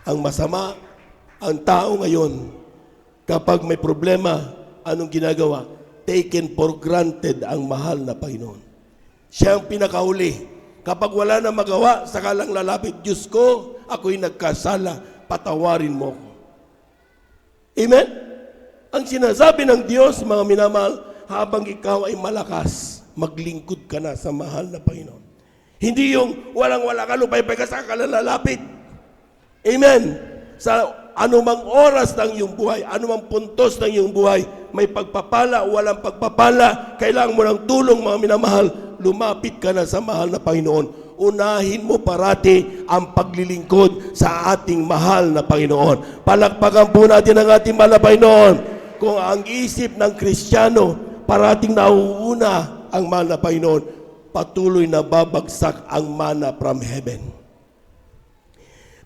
Ang masama, ang tao ngayon, kapag may problema, anong ginagawa? Taken for granted ang mahal na Panginoon. Siya ang pinakahuli. Kapag wala na magawa, saka lang lalapit, Diyos ko, ako'y nagkasala, patawarin mo ko. Amen? Ang sinasabi ng Diyos, mga minamahal, habang ikaw ay malakas, maglingkod ka na sa mahal na Panginoon. Hindi yung walang-wala ka, lupay-pay ka, saka ka lalapit. Amen? Sa anumang oras ng iyong buhay, anumang puntos ng iyong buhay, may pagpapala, walang pagpapala, kailangan mo ng tulong, mga minamahal, lumapit ka na sa mahal na Panginoon. Unahin mo parati ang paglilingkod sa ating mahal na Panginoon. Palakpakan po natin ang ating mahal na Panginoon. Kung ang isip ng Kristiyano, parating nauuna ang mahal na Panginoon, patuloy na babagsak ang mana from heaven.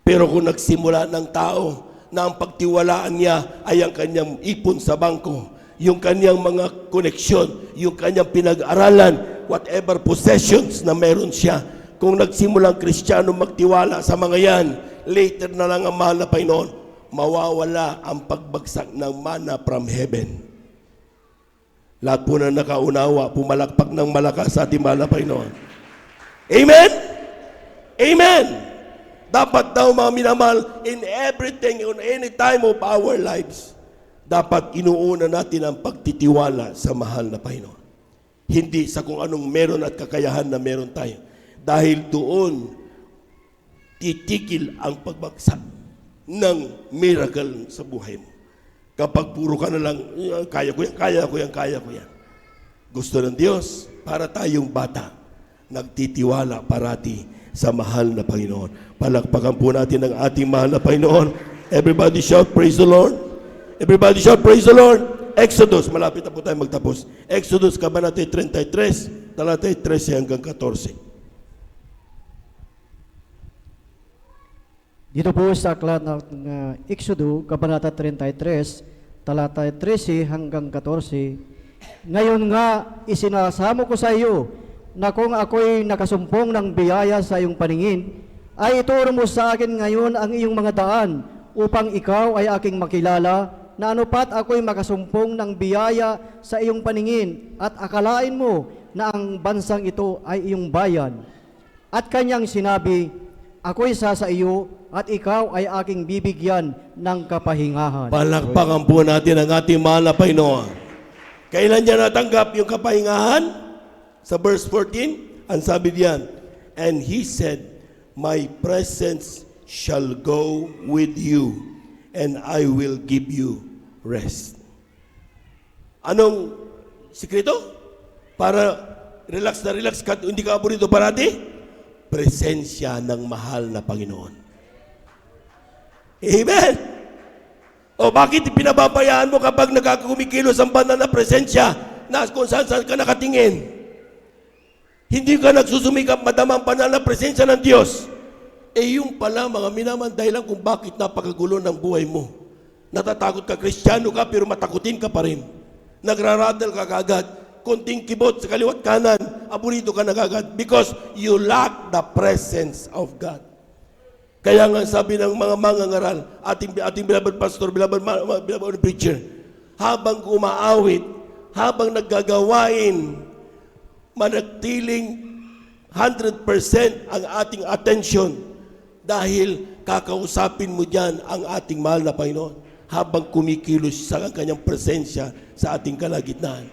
Pero kung nagsimula ng tao na ang pagtiwalaan niya ay ang kanyang ipon sa bangko, yung kanyang mga koneksyon, yung kanyang pinag-aralan, whatever possessions na meron siya, kung nagsimulang Kristiyano magtiwala sa mga yan, later na lang ang mahal na Panginoon, mawawala ang pagbagsak ng mana from heaven. Lahat po na nakaunawa, pumalakpak ng malakas sa ating mahal na Panginoon. Amen? Amen! Dapat daw mga minamahal, in everything, on any time of our lives, dapat inuuna natin ang pagtitiwala sa mahal na Panginoon. Hindi sa kung anong meron at kakayahan na meron tayo. Dahil doon, titikil ang pagbagsak ng miracle sa buhay mo. Kapag puro ka na lang, kaya ko yan. Gusto ng Diyos, para tayong bata, nagtitiwala parati sa mahal na Panginoon. Palakpakan po natin ang ating mahal na Panginoon. Everybody shout, praise the Lord. Everybody shout, praise the Lord. Exodus, malapit na po tayo magtapos. Exodus, Kabanata 33, talatay 13 hanggang 14. Dito po sa aklat ng Exodus, Kabanata 33, talatay 13 hanggang 14. Ngayon nga, isinasamo ko sa iyo na kung ako'y nakasumpong ng biyaya sa iyong paningin, ay ituro mo sa akin ngayon ang iyong mga daan upang ikaw ay aking makilala na anupat ako'y makasumpong ng biyaya sa iyong paningin at akalain mo na ang bansang ito ay iyong bayan. At kanyang sinabi, ako'y sa iyo at ikaw ay aking bibigyan ng kapahingahan. Palakpakan po natin ang ating mahal na Panginoon. Kailan niya natanggap yung kapahingahan? Sa verse 14, ang sabi diyan, and he said, my presence shall go with you, and I will give you rest. Anong sikreto? Para relax na relax ka, hindi ka aburito parati? Presensya ng mahal na Panginoon. Amen! O bakit pinababayaan mo kapag nagkakumikilos ang banal na presensya na kung saan ka nakatingin? Hindi ka nagsusumikap madamang banal na presensya ng Diyos. Yung pala mga minaman dahilan kung bakit napakagulo ng buhay mo. Natatakot ka, Kristiyano ka, pero matakutin ka pa rin. Nagraradal ka kagad. Konting kibot sa kaliwat kanan, aburito ka na kagad. Because you lack the presence of God. Kaya nga sabi ng mga mangangaral, ating beloved pastor, beloved preacher, habang umaawit, habang naggagawain, manatiling 100% ang ating attention dahil kakausapin mo dyan ang ating mahal na Panginoon habang kumikilos sa kanyang presensya sa ating kalagitnaan.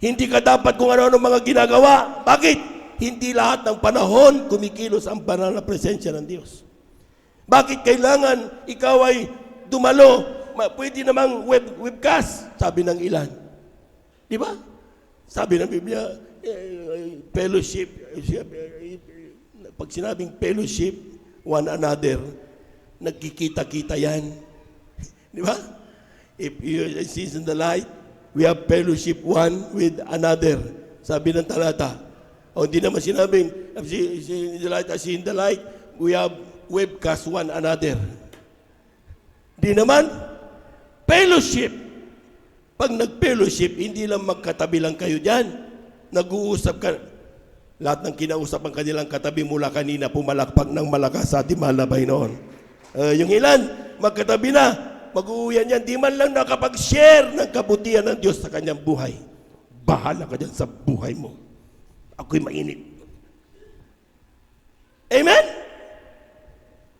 Hindi ka dapat kung ano-ano mga ginagawa. Bakit? Hindi lahat ng panahon kumikilos ang banal na presensya ng Diyos. Bakit kailangan ikaw ay dumalo? Pwede namang webcast, sabi ng ilan. Di ba? Sabi ng Biblia, fellowship, pag sinabing fellowship, one another, nagkikita-kita yan. Di ba? If you see in the light, we have fellowship one with another. Sabi ng talata, O hindi naman sinabing, see the light, as in the light, we have webcast one another. Di naman, fellowship. Pag nag-fellowship, hindi lang magkatabi lang kayo dyan. Nag-uusap ka. Lahat ng kinausap ang kanilang katabi mula kanina, pumalakpak ng malakas sa ating mahal na Panginoon. Yung ilan, magkatabi na, mag-uuwian yan, di man lang nakapag-share ng kabutihan ng Diyos sa kanyang buhay. Bahala ka dyan sa buhay mo. Ako'y mainit. Amen?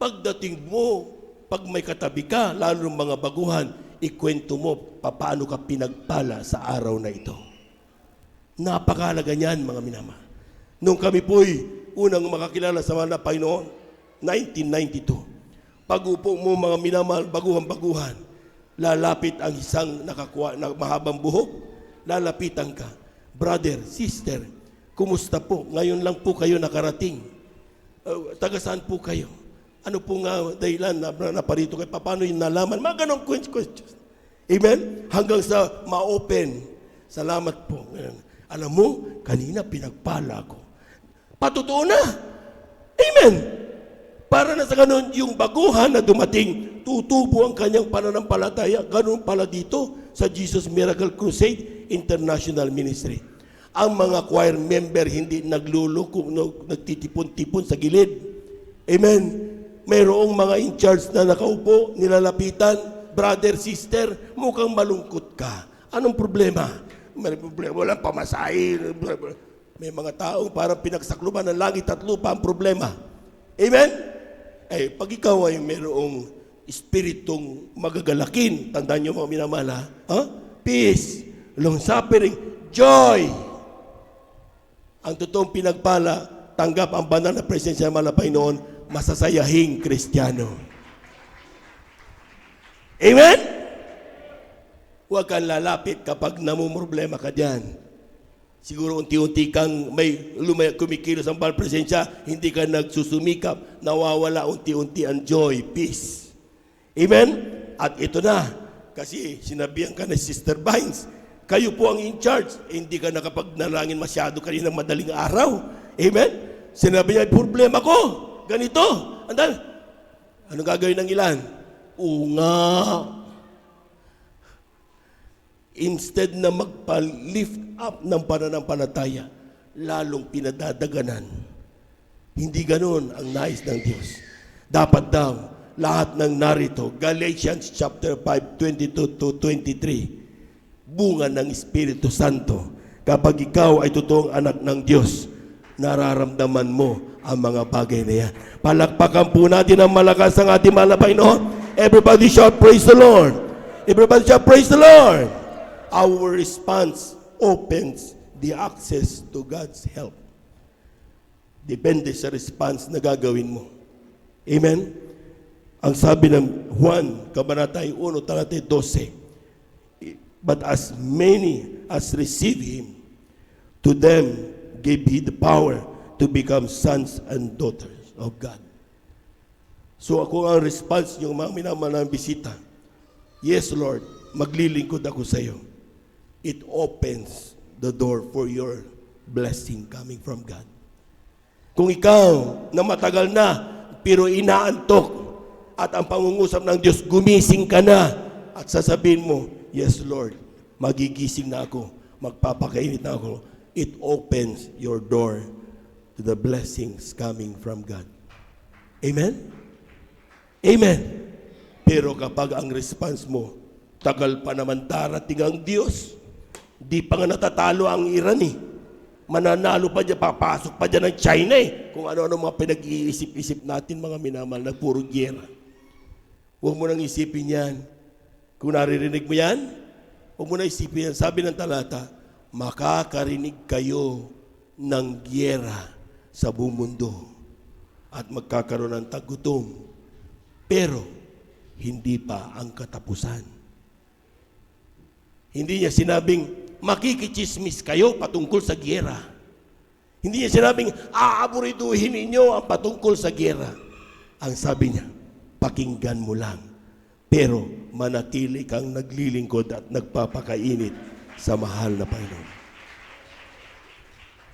Pagdating mo, pag may katabi ka, lalo ng mga baguhan, ikwento mo paano ka pinagpala sa araw na ito. Napakahalaga niyan, mga minama. Nung kami po'y unang makakilala sa mga Panginoon, 1992, pag-upo mo mga minamahal, baguhan-baguhan, lalapit ang isang nakakuha na mahabang buhok, lalapitan ka. Brother, sister, kumusta po? Ngayon lang po kayo nakarating. Taga saan po kayo? Ano po nga dahilan na parito kayo? Paano yung nalaman? Mga ganong questions. Amen? Hanggang sa ma-open. Salamat po. Alam mo, kanina pinagpala ako. Patutuo na. Amen. Para na sa ganun, yung baguhan na dumating, tutubo ang kanyang pananampalataya. Ganun pala dito sa Jesus Miracle Crusade International Ministry. Ang mga choir member hindi nagluloko, nagtitipon-tipon sa gilid. Amen. Mayroong mga in charge na nakaupo, nilalapitan, brother, sister, mukhang malungkot ka. Anong problema? May problema, walang pamasahe. May mga taong parang pinagsakluban ng langit at lupa ang problema. Amen? Pag ikaw ay mayroong espiritong magagalakin, tandaan nyo mga minamala, peace, long-suffering, joy. Ang totoong pinagpala, tanggap ang banal na presensya ng mga Panginoon, masasayahing Kristiyano. Amen? Huwag kang lalapit kapag namumroblema ka dyan. Siguro unti-unti kang may kumikilos ang banal presensya, hindi ka nagsusumikap, nawawala unti-unti ang joy, peace. Amen? At ito na, kasi sinabihan ka na Sister Vines, kayo po ang in charge, hindi ka nakapagnalangin masyado kaninang madaling araw. Amen? Sinabi niya, problema ko, ganito. Anong gagawin ng ilan? Unga. Instead na magpa-lift up ng pananampalataya, lalong pinadadaganan. Hindi ganoon ang nais ng Diyos. Dapat daw, lahat ng narito, Galatians chapter 5, 22 to 23, bunga ng Espiritu Santo. Kapag ikaw ay totoong anak ng Diyos, nararamdaman mo ang mga bagay na yan. Palakpakan po natin ang malakas ang ating mahal na Panginoon. Everybody shout, praise the Lord. Everybody shout, praise the Lord. Our response opens the access to God's help. Depende sa response na gagawin mo. Amen? Ang sabi ng Juan, Kabanata 1, talata 12, but as many as receive Him, to them gave He the power to become sons and daughters of God. So ako ang response niyo, mga minamahal na bisita, yes Lord, maglilingkod ako sa iyo. It opens the door for your blessing coming from God. Kung ikaw na matagal na, pero inaantok, at ang pangungusap ng Diyos, gumising ka na, at sasabihin mo, yes Lord, magigising na ako, magpapakainit na ako. It opens your door to the blessings coming from God. Amen? Amen. Pero kapag ang response mo, tagal pa naman darating ang Diyos, di pa nga natatalo ang Iran eh. Mananalo pa dyan, papasok pa dyan ng China eh. Kung ano-ano mga pinag-iisip-isip natin mga minamahal na puro gyera. Huwag mo nang isipin yan. Kung naririnig mo yan, huwag mo nang isipin yan. Sabi ng talata, makakarinig kayo ng gyera sa buong mundo at magkakaroon ng tagutom. Pero, hindi pa ang katapusan. Hindi niya sinabing, makikichismis kayo patungkol sa gyera. Hindi niya sinabing, aaburiduhin ninyo ang patungkol sa gyera. Ang sabi niya, pakinggan mo lang. Pero manatili kang naglilingkod at nagpapakainit sa mahal na Panginoon.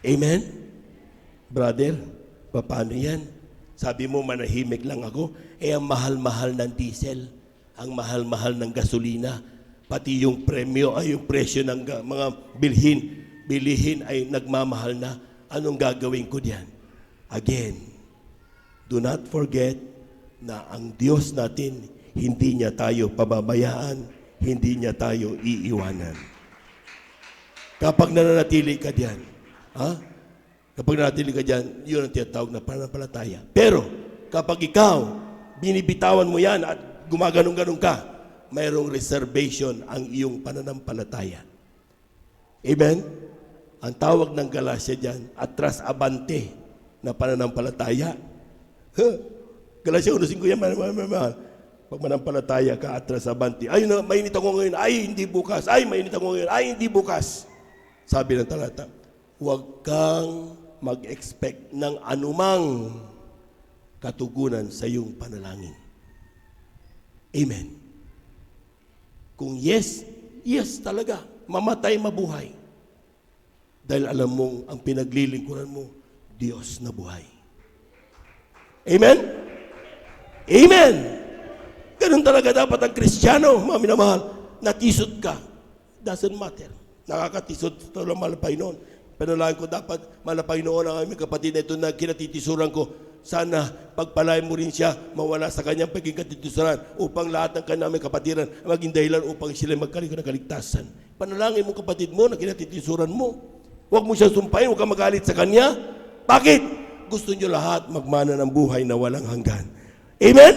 Amen? Brother, paano yan? Sabi mo, manahimik lang ako. Ang mahal-mahal ng diesel, ang mahal-mahal ng gasolina, pati yung premyo ay yung presyo ng mga bilihin ay nagmamahal na. Anong gagawin ko diyan? Again, do not forget na ang Diyos natin, hindi niya tayo pababayaan, hindi niya tayo iiwanan. Kapag nananatili ka diyan, kapag nananatili ka diyan, yun ang tinatawag na pananampalataya. Pero, kapag ikaw, binibitawan mo yan at gumaganong-ganong ka, mayroong reservation ang iyong pananampalataya. Amen? Ang tawag ng Galacia dyan, atras abante na pananampalataya. Galacia 1.5 yan, pag manampalataya ka, atras abante. Ay, mainit ako ngayon, ay, hindi bukas. Ay, mainit ako ngayon, ay, hindi bukas. Sabi ng talata, huwag kang mag-expect ng anumang katugunan sa iyong panalangin. Amen. Kung yes, yes talaga. Mamatay, mabuhay. Dahil alam mong ang pinaglilingkuran mo, Diyos na buhay. Amen? Amen! Ganun talaga dapat ang Kristiyano, mga minamahal. Natisod ka. Doesn't matter. Nakakatisod ito lang malapay noon. Panalangin ko dapat malapay noon ang aming kapatid na ito na kinatitisuran ko. Sana pagpalain mo rin siya mawala sa kanyang pagiging katitisuran upang lahat ng kanyang kapatiran maging dahilan upang sila magkaroon ng kaligtasan. Panalangin mo kapatid mo na kinatitisuran mo. Huwag mo siyang sumpain, huwag kang magalit sa kanya. Bakit? Gusto niyo lahat magmana ng buhay na walang hanggan. Amen?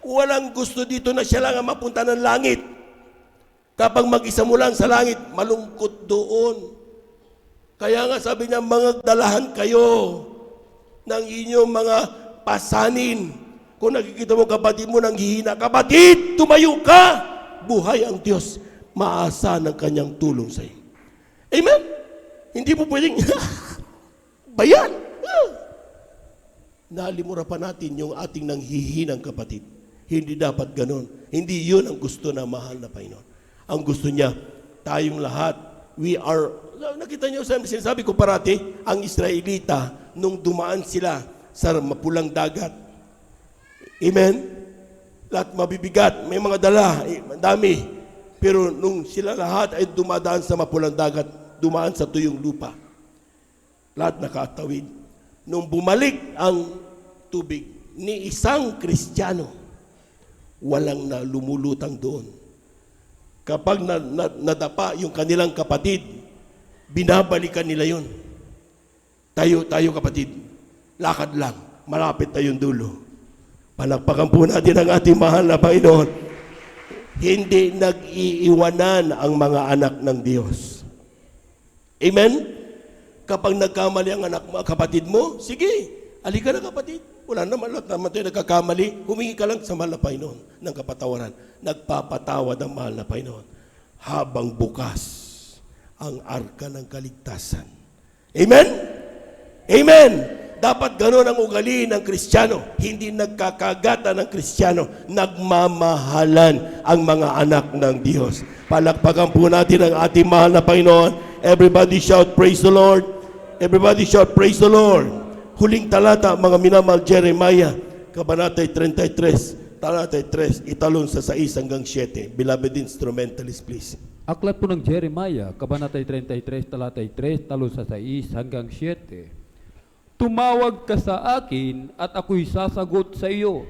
Walang gusto dito na siya lang ang mapunta ng langit. Kapag mag-isa mo lang sa langit, malungkot doon. Kaya nga sabi niya, magdalahan kayo ng inyong mga pasanin. Kung nakikita mo kapatid mo nang hihina, kapatid, tumayo ka! Buhay ang Diyos. Maasa ng kanyang tulong sa iyo. Amen? Hindi mo pwedeng, bayan! Nalimura pa natin yung ating nanghihinang kapatid. Hindi dapat ganon. Hindi yun ang gusto na mahal na Panginoon. Ang gusto niya, tayong lahat, we are, nakita niyo, sinasabi ko parati, ang Israelita, nung dumaan sila sa mapulang dagat. Amen? Lahat mabibigat, may mga dala, dami. Pero nung sila lahat ay dumadaan sa mapulang dagat, dumaan sa tuyong lupa. Lahat nakatawid. Nung bumalik ang tubig ni isang Kristiyano, walang na lumulutang doon. Kapag nadapa yung kanilang kapatid, binabalikan nila yun. Tayo kapatid, lakad lang, malapit tayong dulo. Palakpakan po natin ang ating mahal na Panginoon. Hindi nag-iiwanan ang mga anak ng Diyos. Amen? Kapag nagkamali ang kapatid mo, sige, alika na kapatid. Wala naman, lahat naman tayo nagkakamali. Humingi ka lang sa mahal na Panginoon ng kapatawaran. Nagpapatawad ang mahal na Panginoon. Habang bukas ang arka ng kaligtasan. Amen? Amen! Dapat ganoon ang ugali ng Kristiyano. Hindi nagkakagatan ng Kristiyano. Nagmamahalan ang mga anak ng Diyos. Palakpakan po natin ang ating mahal na Panginoon. Everybody shout, praise the Lord. Everybody shout, praise the Lord. Huling talata, mga minamahal, Jeremiah, Kabanatay 33, Talatay 3, italon sa 6 hanggang 7. Beloved instrumentalist, please. Aklat po ng Jeremiah, Kabanatay 33, Talatay 3, talon sa 6 hanggang 7. Tumawag ka sa akin at ako'y sasagot sa iyo,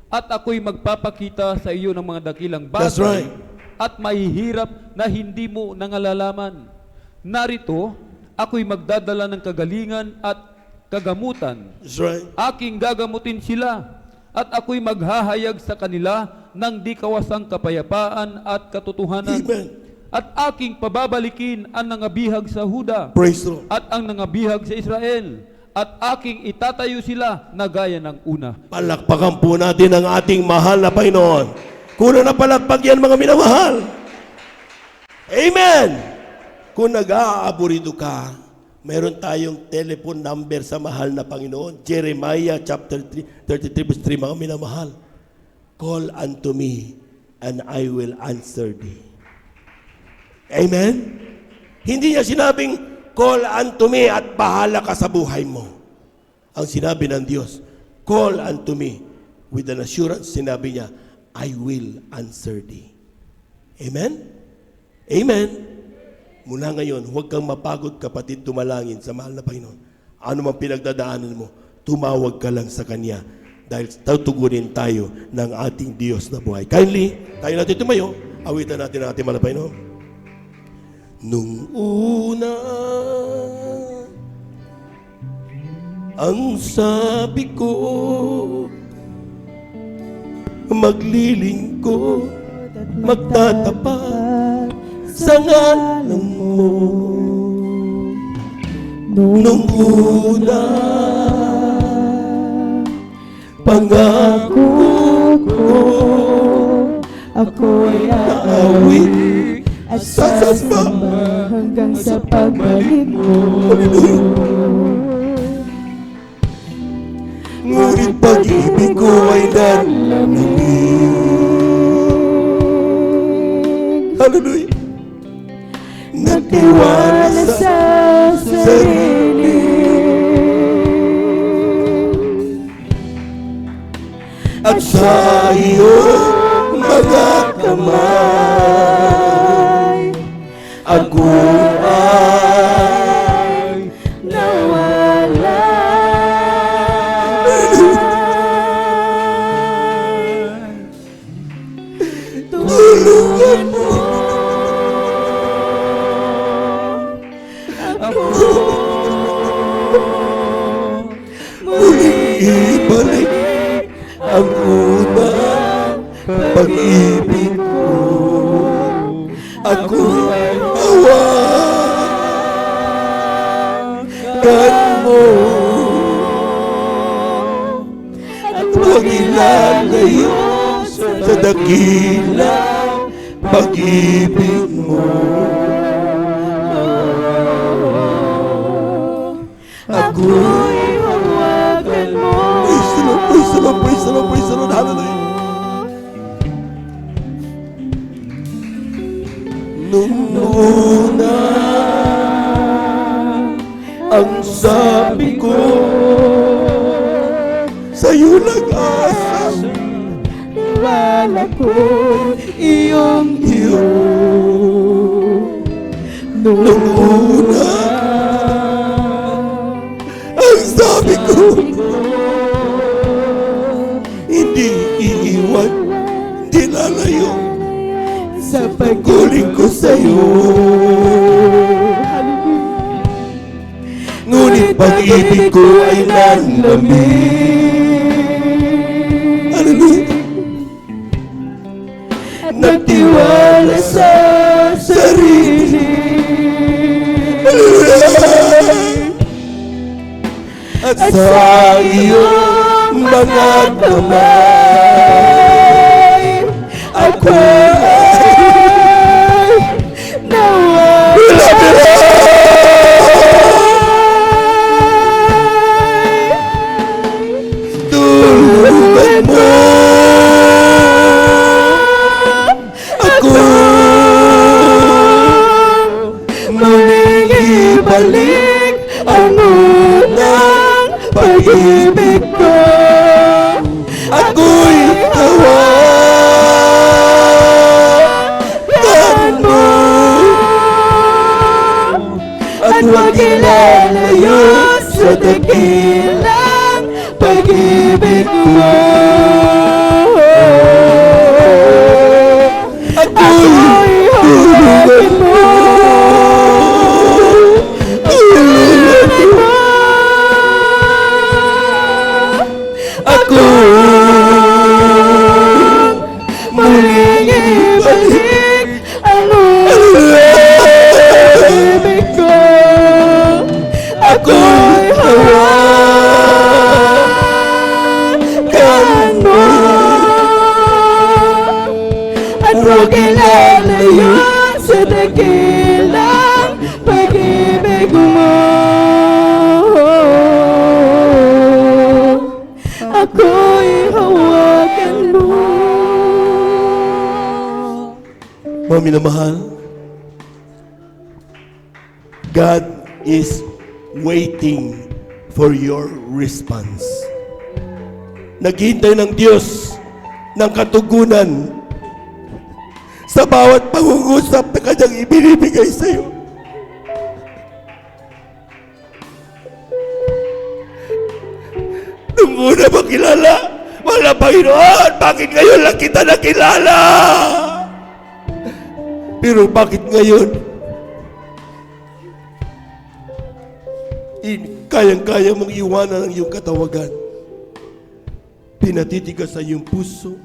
at ako'y magpapakita sa iyo ng mga dakilang bagay. That's right. At mahihirap na hindi mo nangalalaman. Narito, ako'y magdadala ng kagalingan at kagamutan. That's right. Aking gagamutin sila, at ako'y maghahayag sa kanila ng di kawasang kapayapaan at katotohanan. Amen. At aking pababalikin ang nangabihag sa Huda, Praise the Lord. at ang nangabihag sa Israel, at aking itatayo sila na gaya ng una. Palakpakan po natin ang ating mahal na Panginoon. Kulang na palakpak yan, mga minamahal. Amen! Kung nag-aaburido ka, meron tayong telephone number sa mahal na Panginoon. Jeremiah chapter 33 verse 3, mga minamahal. Call unto me and I will answer thee. Amen? Hindi niya sinabing, call unto me at bahala ka sa buhay mo. Ang sinabi ng Diyos, call unto me. With an assurance, sinabi niya, I will answer thee. Amen? Amen? Mula ngayon, huwag kang mapagod kapatid tumalangin sa mahal na Panginoon. Ano man pinagdadaanan mo, tumawag ka lang sa Kanya dahil tutugunin tayo ng ating Diyos na buhay. Kindly, tayo natin tumayo, awitan natin ang ating mahal na Panginoon. Nung una, ang sabi ko, maglilingkod at magtatapat sa ngalan mo. Nung una, pangako ko, ako'y aawit at sasamba hanggang sa pagbalik mo. Ngunit pag-ibig ko ay nanlamig. Hallelujah. Nagtiwala sa sarili at sa iyong mga kamay, ako ay nawala. tulungan mo muling ibalik ang unang pag-ibig ko. Ako'y hawakan mo at huwag ilalayo sa dakilang pag-ibig mo. Ako'y hawakan mo. praise the Lord, praise the Lord, praise the Lord, praise the Lord, hallelujah. Nung una, ang sabi ko, sa'yo nag-asa, Wala ko iyong iyo. Nung una, ang sabi ko, hindi iiwan, hindi lalayo, sa pagkuling ko sa'yo. Ngunit pag-ibig ko ay nanlamig. Hallelujah. nagtiwala sa sarili At sa iyong mga kamay, ako ay nawala. Tulungan mo ako Muling ibalik ang unang pag-ibig ko. ako'y tawagan mo At huwag ilalayo sa dakilang pag-ibig mo. Ako'y hawakan mo. Tulungan mo. ako Muling ibalik ang unang pag-ibig ko. Ako'y hawakan mo. At huwag ilalayo sa dakilang pag-ibig mo. Ako'y hawakan mo. Mga minamahal, God is waiting for your response. Naghihintay ng Diyos ng katugunan sa bawat pangungusap na kanyang ibinibigay sa iyo. Nung una makilala, wala Panginoon, bakit ngayon lang kita nakilala? Pero bakit ngayon? Kayang-kaya mong iwanan ang iyong katawagan. Pinatitigas sa iyong puso.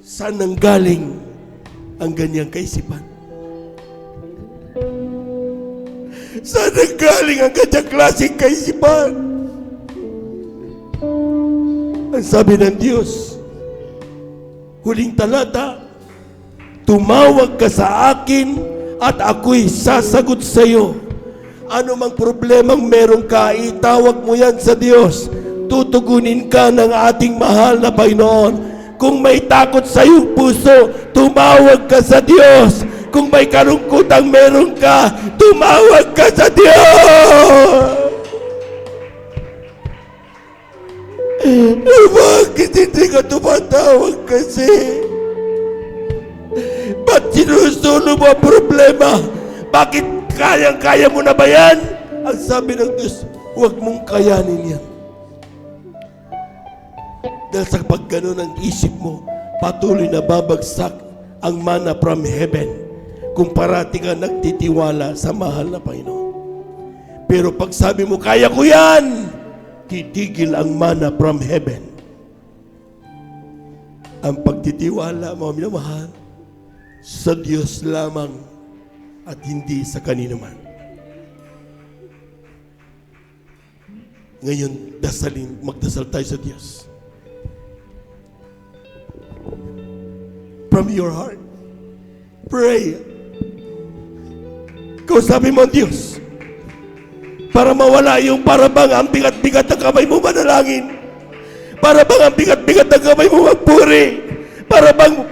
Saan nanggaling ang ganyang kaisipan? Saan nanggaling ang ganyang klaseng kaisipan? Ang sabi ng Diyos, huling talata, tumawag ka sa akin at ako'y sasagot sa iyo. Ano mang problemang meron ka, itawag mo yan sa Diyos. Tutugunin ka ng ating mahal na Panginoon. Kung may takot sa iyong puso, tumawag ka sa Diyos. Kung may kalungkutang meron ka, tumawag ka sa Diyos. Bakit hindi ka tumatawag kasi? Ba't sinusulo mo ang problema? Bakit kayang-kaya mo na ba yan? Ang sabi ng Diyos, huwag mong kayanin yan. Dahil sa pagganon ng isip mo, patuloy na babagsak ang manna from heaven kung parati ka nagtitiwala sa mahal na Panginoon. Pero pag sabi mo, kaya ko yan, titigil ang manna from heaven. Ang pagtitiwala, mga minamahal, sa Diyos lamang at hindi sa kanino man. Ngayon, magdasal tayo sa Diyos. From your heart, pray. Kausapin mo ang Diyos para mawala yung parabang ang bigat-bigat ng kamay mo manalangin. Parabang ang bigat-bigat ng kamay mo magpuri. Parabang,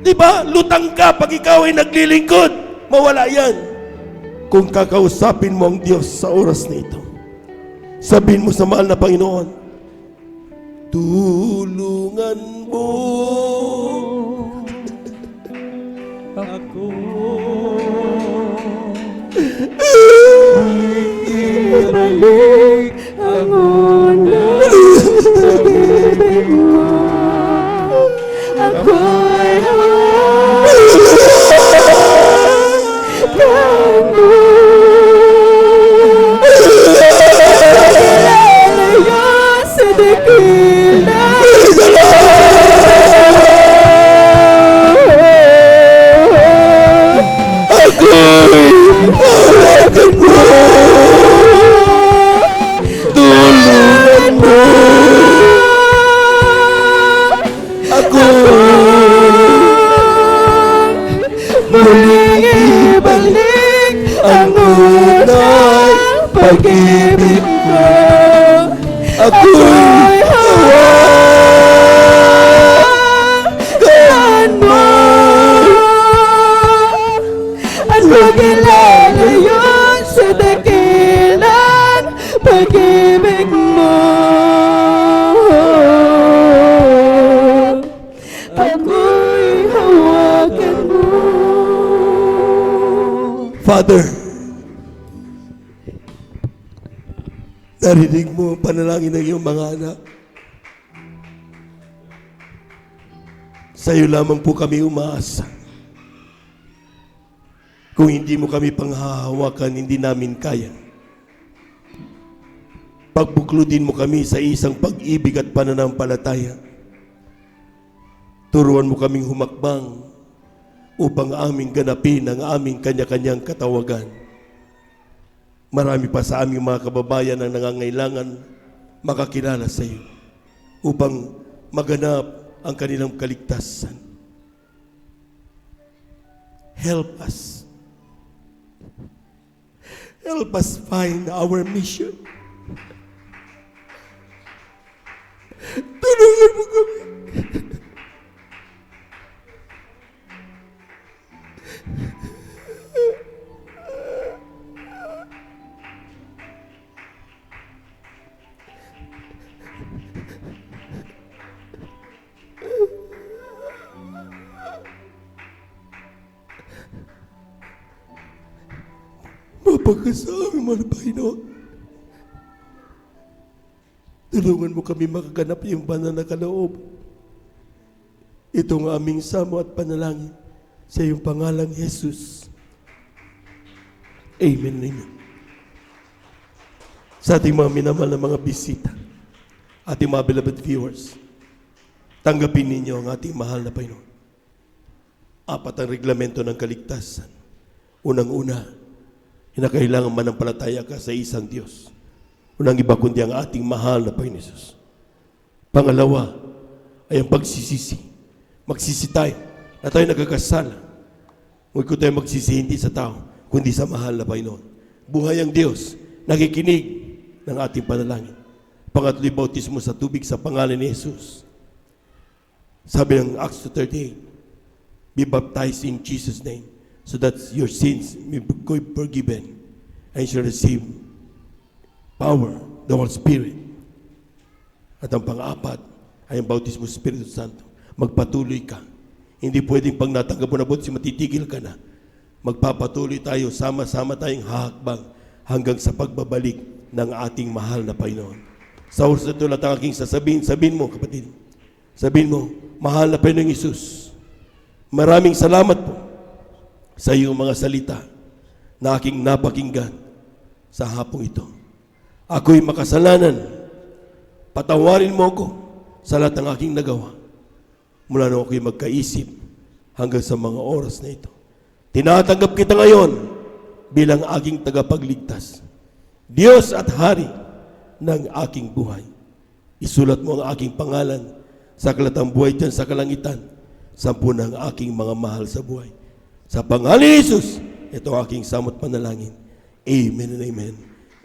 di ba, lutang ka pag ikaw ay naglilingkod. Mawala yan. Kung kakausapin mo ang Diyos sa oras na ito, sabihin mo sa mahal na Panginoon, tulungan mo Ako ibalik ang unang pag-ibig mo. Ako'y hawakan mo. Lalayo sa dakila. tulungan mo ako. Muling ibalik ang unang pag-ibig mo. Ako'y hawakan mo at magilalayo sa dakilang pag-ibig mo. Ako'y hawakan mo. Father, narinig mo ang panalangin ng iyong mga anak. Sa iyo lamang po kami umaasa. Kung hindi mo kami panghahawakan, hindi namin kaya. Pagbuklodin mo kami sa isang pag-ibig at pananampalataya. Turuan mo kaming humakbang upang aming ganapin ang aming kanya-kanyang katawagan. Marami pa sa aming mga kababayan ang nangangailangan makakilala sa iyo upang maganap ang kanilang kaligtasan. Help us. Help us find our mission. Tulungan mo kami. lumapag ka sa aming mga Panginoon. Tulungan mo kami makaganap yung banal na kaloob. Itong aming samo at panalangin sa iyong pangalang Jesus. Amen. Amen. Sa ating mga minamahal na mga bisita, ating mga beloved viewers, tanggapin ninyo ang ating mahal na Panginoon. 4 ang reglamento ng kaligtasan. Unang-una, hinakailangan manampalataya ka sa isang Diyos. Unang iba kundi ang ating mahal na Panginoon Jesus. Pangalawa, ay ang pagsisisi. Magsisi tayo na tayo nagkakasala. Huwag ko tayo magsisi hindi sa tao, kundi sa mahal na Panginoon. Buhay ang Diyos, nakikinig ng ating panalangin. Pangatlo'y bautismo sa tubig sa pangalan ni Jesus. Sabi ng Acts 2:38, be baptized in Jesus' name so that your sins may be forgiven and you shall receive power, the Holy Spirit. At ang pang-apat ay ang bautismo sa Espiritu Santo. Magpatuloy ka. Hindi pwedeng pag natanggap mo na bautismo, matitigil ka na. Magpapatuloy tayo, sama-sama tayong hahakbang hanggang sa pagbabalik ng ating mahal na Panginoon. Sa oras na ito, lahat ang aking sabihin mo, kapatid. Sabihin mo, mahal na Panginoong Isus, maraming salamat po sa iyong mga salita na aking napakinggan sa hapong ito. Ako'y makasalanan. Patawarin mo ako sa lahat ng aking nagawa. Mula nung ako'y magkaisip hanggang sa mga oras na ito. Tinatanggap kita ngayon bilang aking tagapagligtas. Diyos at Hari ng aking buhay. Isulat mo ang aking pangalan sa kalatang buhay dyan sa kalangitan. 10 ng aking mga mahal sa buhay. Sa pangalan ni Jesus, ito ang aking samot panalangin. Amen and amen.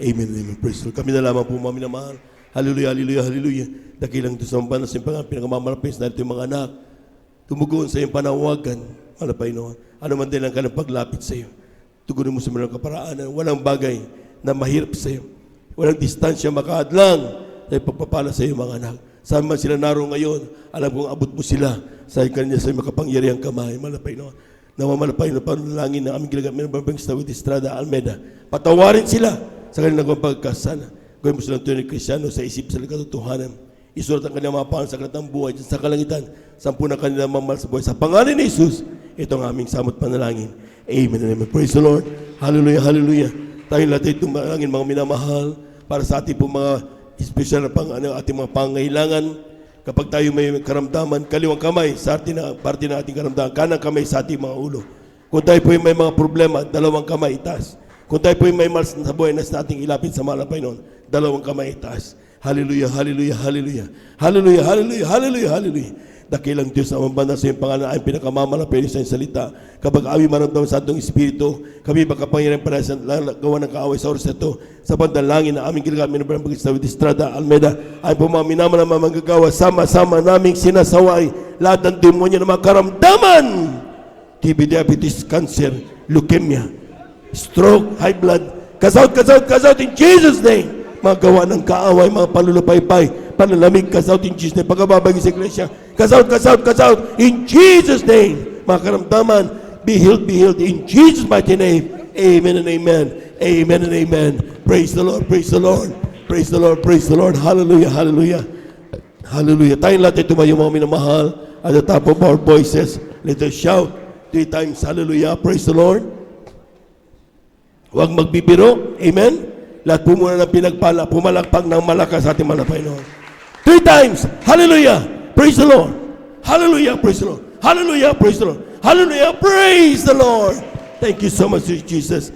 Amen and amen. Praise the Lord. Kami na lamang po mga minamahal. Hallelujah, hallelujah, hallelujah. Dakilang Diyos ang banal sa iyong pangalan, pinakamalapis na ito yung mga anak. Tumugon sa iyong panawagan, malapay noon. Ano man din ang kanilang paglapit sa iyo. Tugunin mo sa mga kaparaanan. Walang bagay na mahirap sa iyo. Walang distansya makaadlang sa pagpapala sa iyo mga anak. Saan man sila naroon ngayon, alam kong abot mo sila sa kanya sa makapangyarihang kamay. Malapay noon. Namamalapay na panalangin na aming ginagamit ng Babang Stawit Estrada Almeida. Patawarin sila sa kanilang pagkasala. Gawin mo silang tunay Kristyano sa isip sa katotohanan. Isulat ang kanilang mga pangalan sa kanilang buhay sa kalangitan. 10 na kanilang mamahal sa buhay. Sa pangalan ni Jesus, ito ang aming samot panalangin. Amen and amen. Praise the Lord. Hallelujah, hallelujah. Tayong lahat ay tumalangin mga minamahal para sa ating mga espesyal na ating mga pangailangan. Kapag tayo may karamdaman, kaliwang kamay sa ating parte ng ating karamdaman, kanang kamay sa ating mga ulo. Kung tayo po may mga problema, 2 kamay itaas. Kung tayo po may malas sa buhay na sa ating ilapit sa mahal na Panginoon, 2 kamay itaas. Hallelujah, hallelujah, hallelujah. Hallelujah, hallelujah, hallelujah, hallelujah. Dakilang Diyos ang banda sa iyong pangalan ay pinakamalapit sa iyong salita. Kapag awi maramdaman sa atong Espiritu, kami makapangyarihan para sa gawa ng kaaway sa oras na ito. Sa bandalangin na aming ginagamit ng Babang Stawit Estrada Almeida, ay pumaminaman ng mga manggagawa, sama-sama naming sinasaway lahat ng demonyo na makaramdaman. TB, diabetes, cancer, leukemia, stroke, high blood, kasaut in Jesus' name. Mga gawa ng kaaway, mga palulupaypay, panalamig, kasaut in Jesus' name. Pagkababagi sa iglesia, kasaut in Jesus' name. Mga karamdaman, be healed in Jesus' mighty name. Amen and amen. Amen and amen. Praise the Lord, praise the Lord. Praise the Lord, praise the Lord. Hallelujah, hallelujah. Hallelujah. Tayong lahat ay tumayo mga minamahal. At the top of our voices, let us shout 3 times. Hallelujah, praise the Lord. Huwag magbibiro. Amen. Lahat po muna ng pinagpala, pumalakpak ng malakas sa ating malapay noon. 3 times. Hallelujah. Praise the Lord. Hallelujah. Praise the Lord. Hallelujah. Praise the Lord. Hallelujah. Praise the Lord. Thank you so much, Jesus.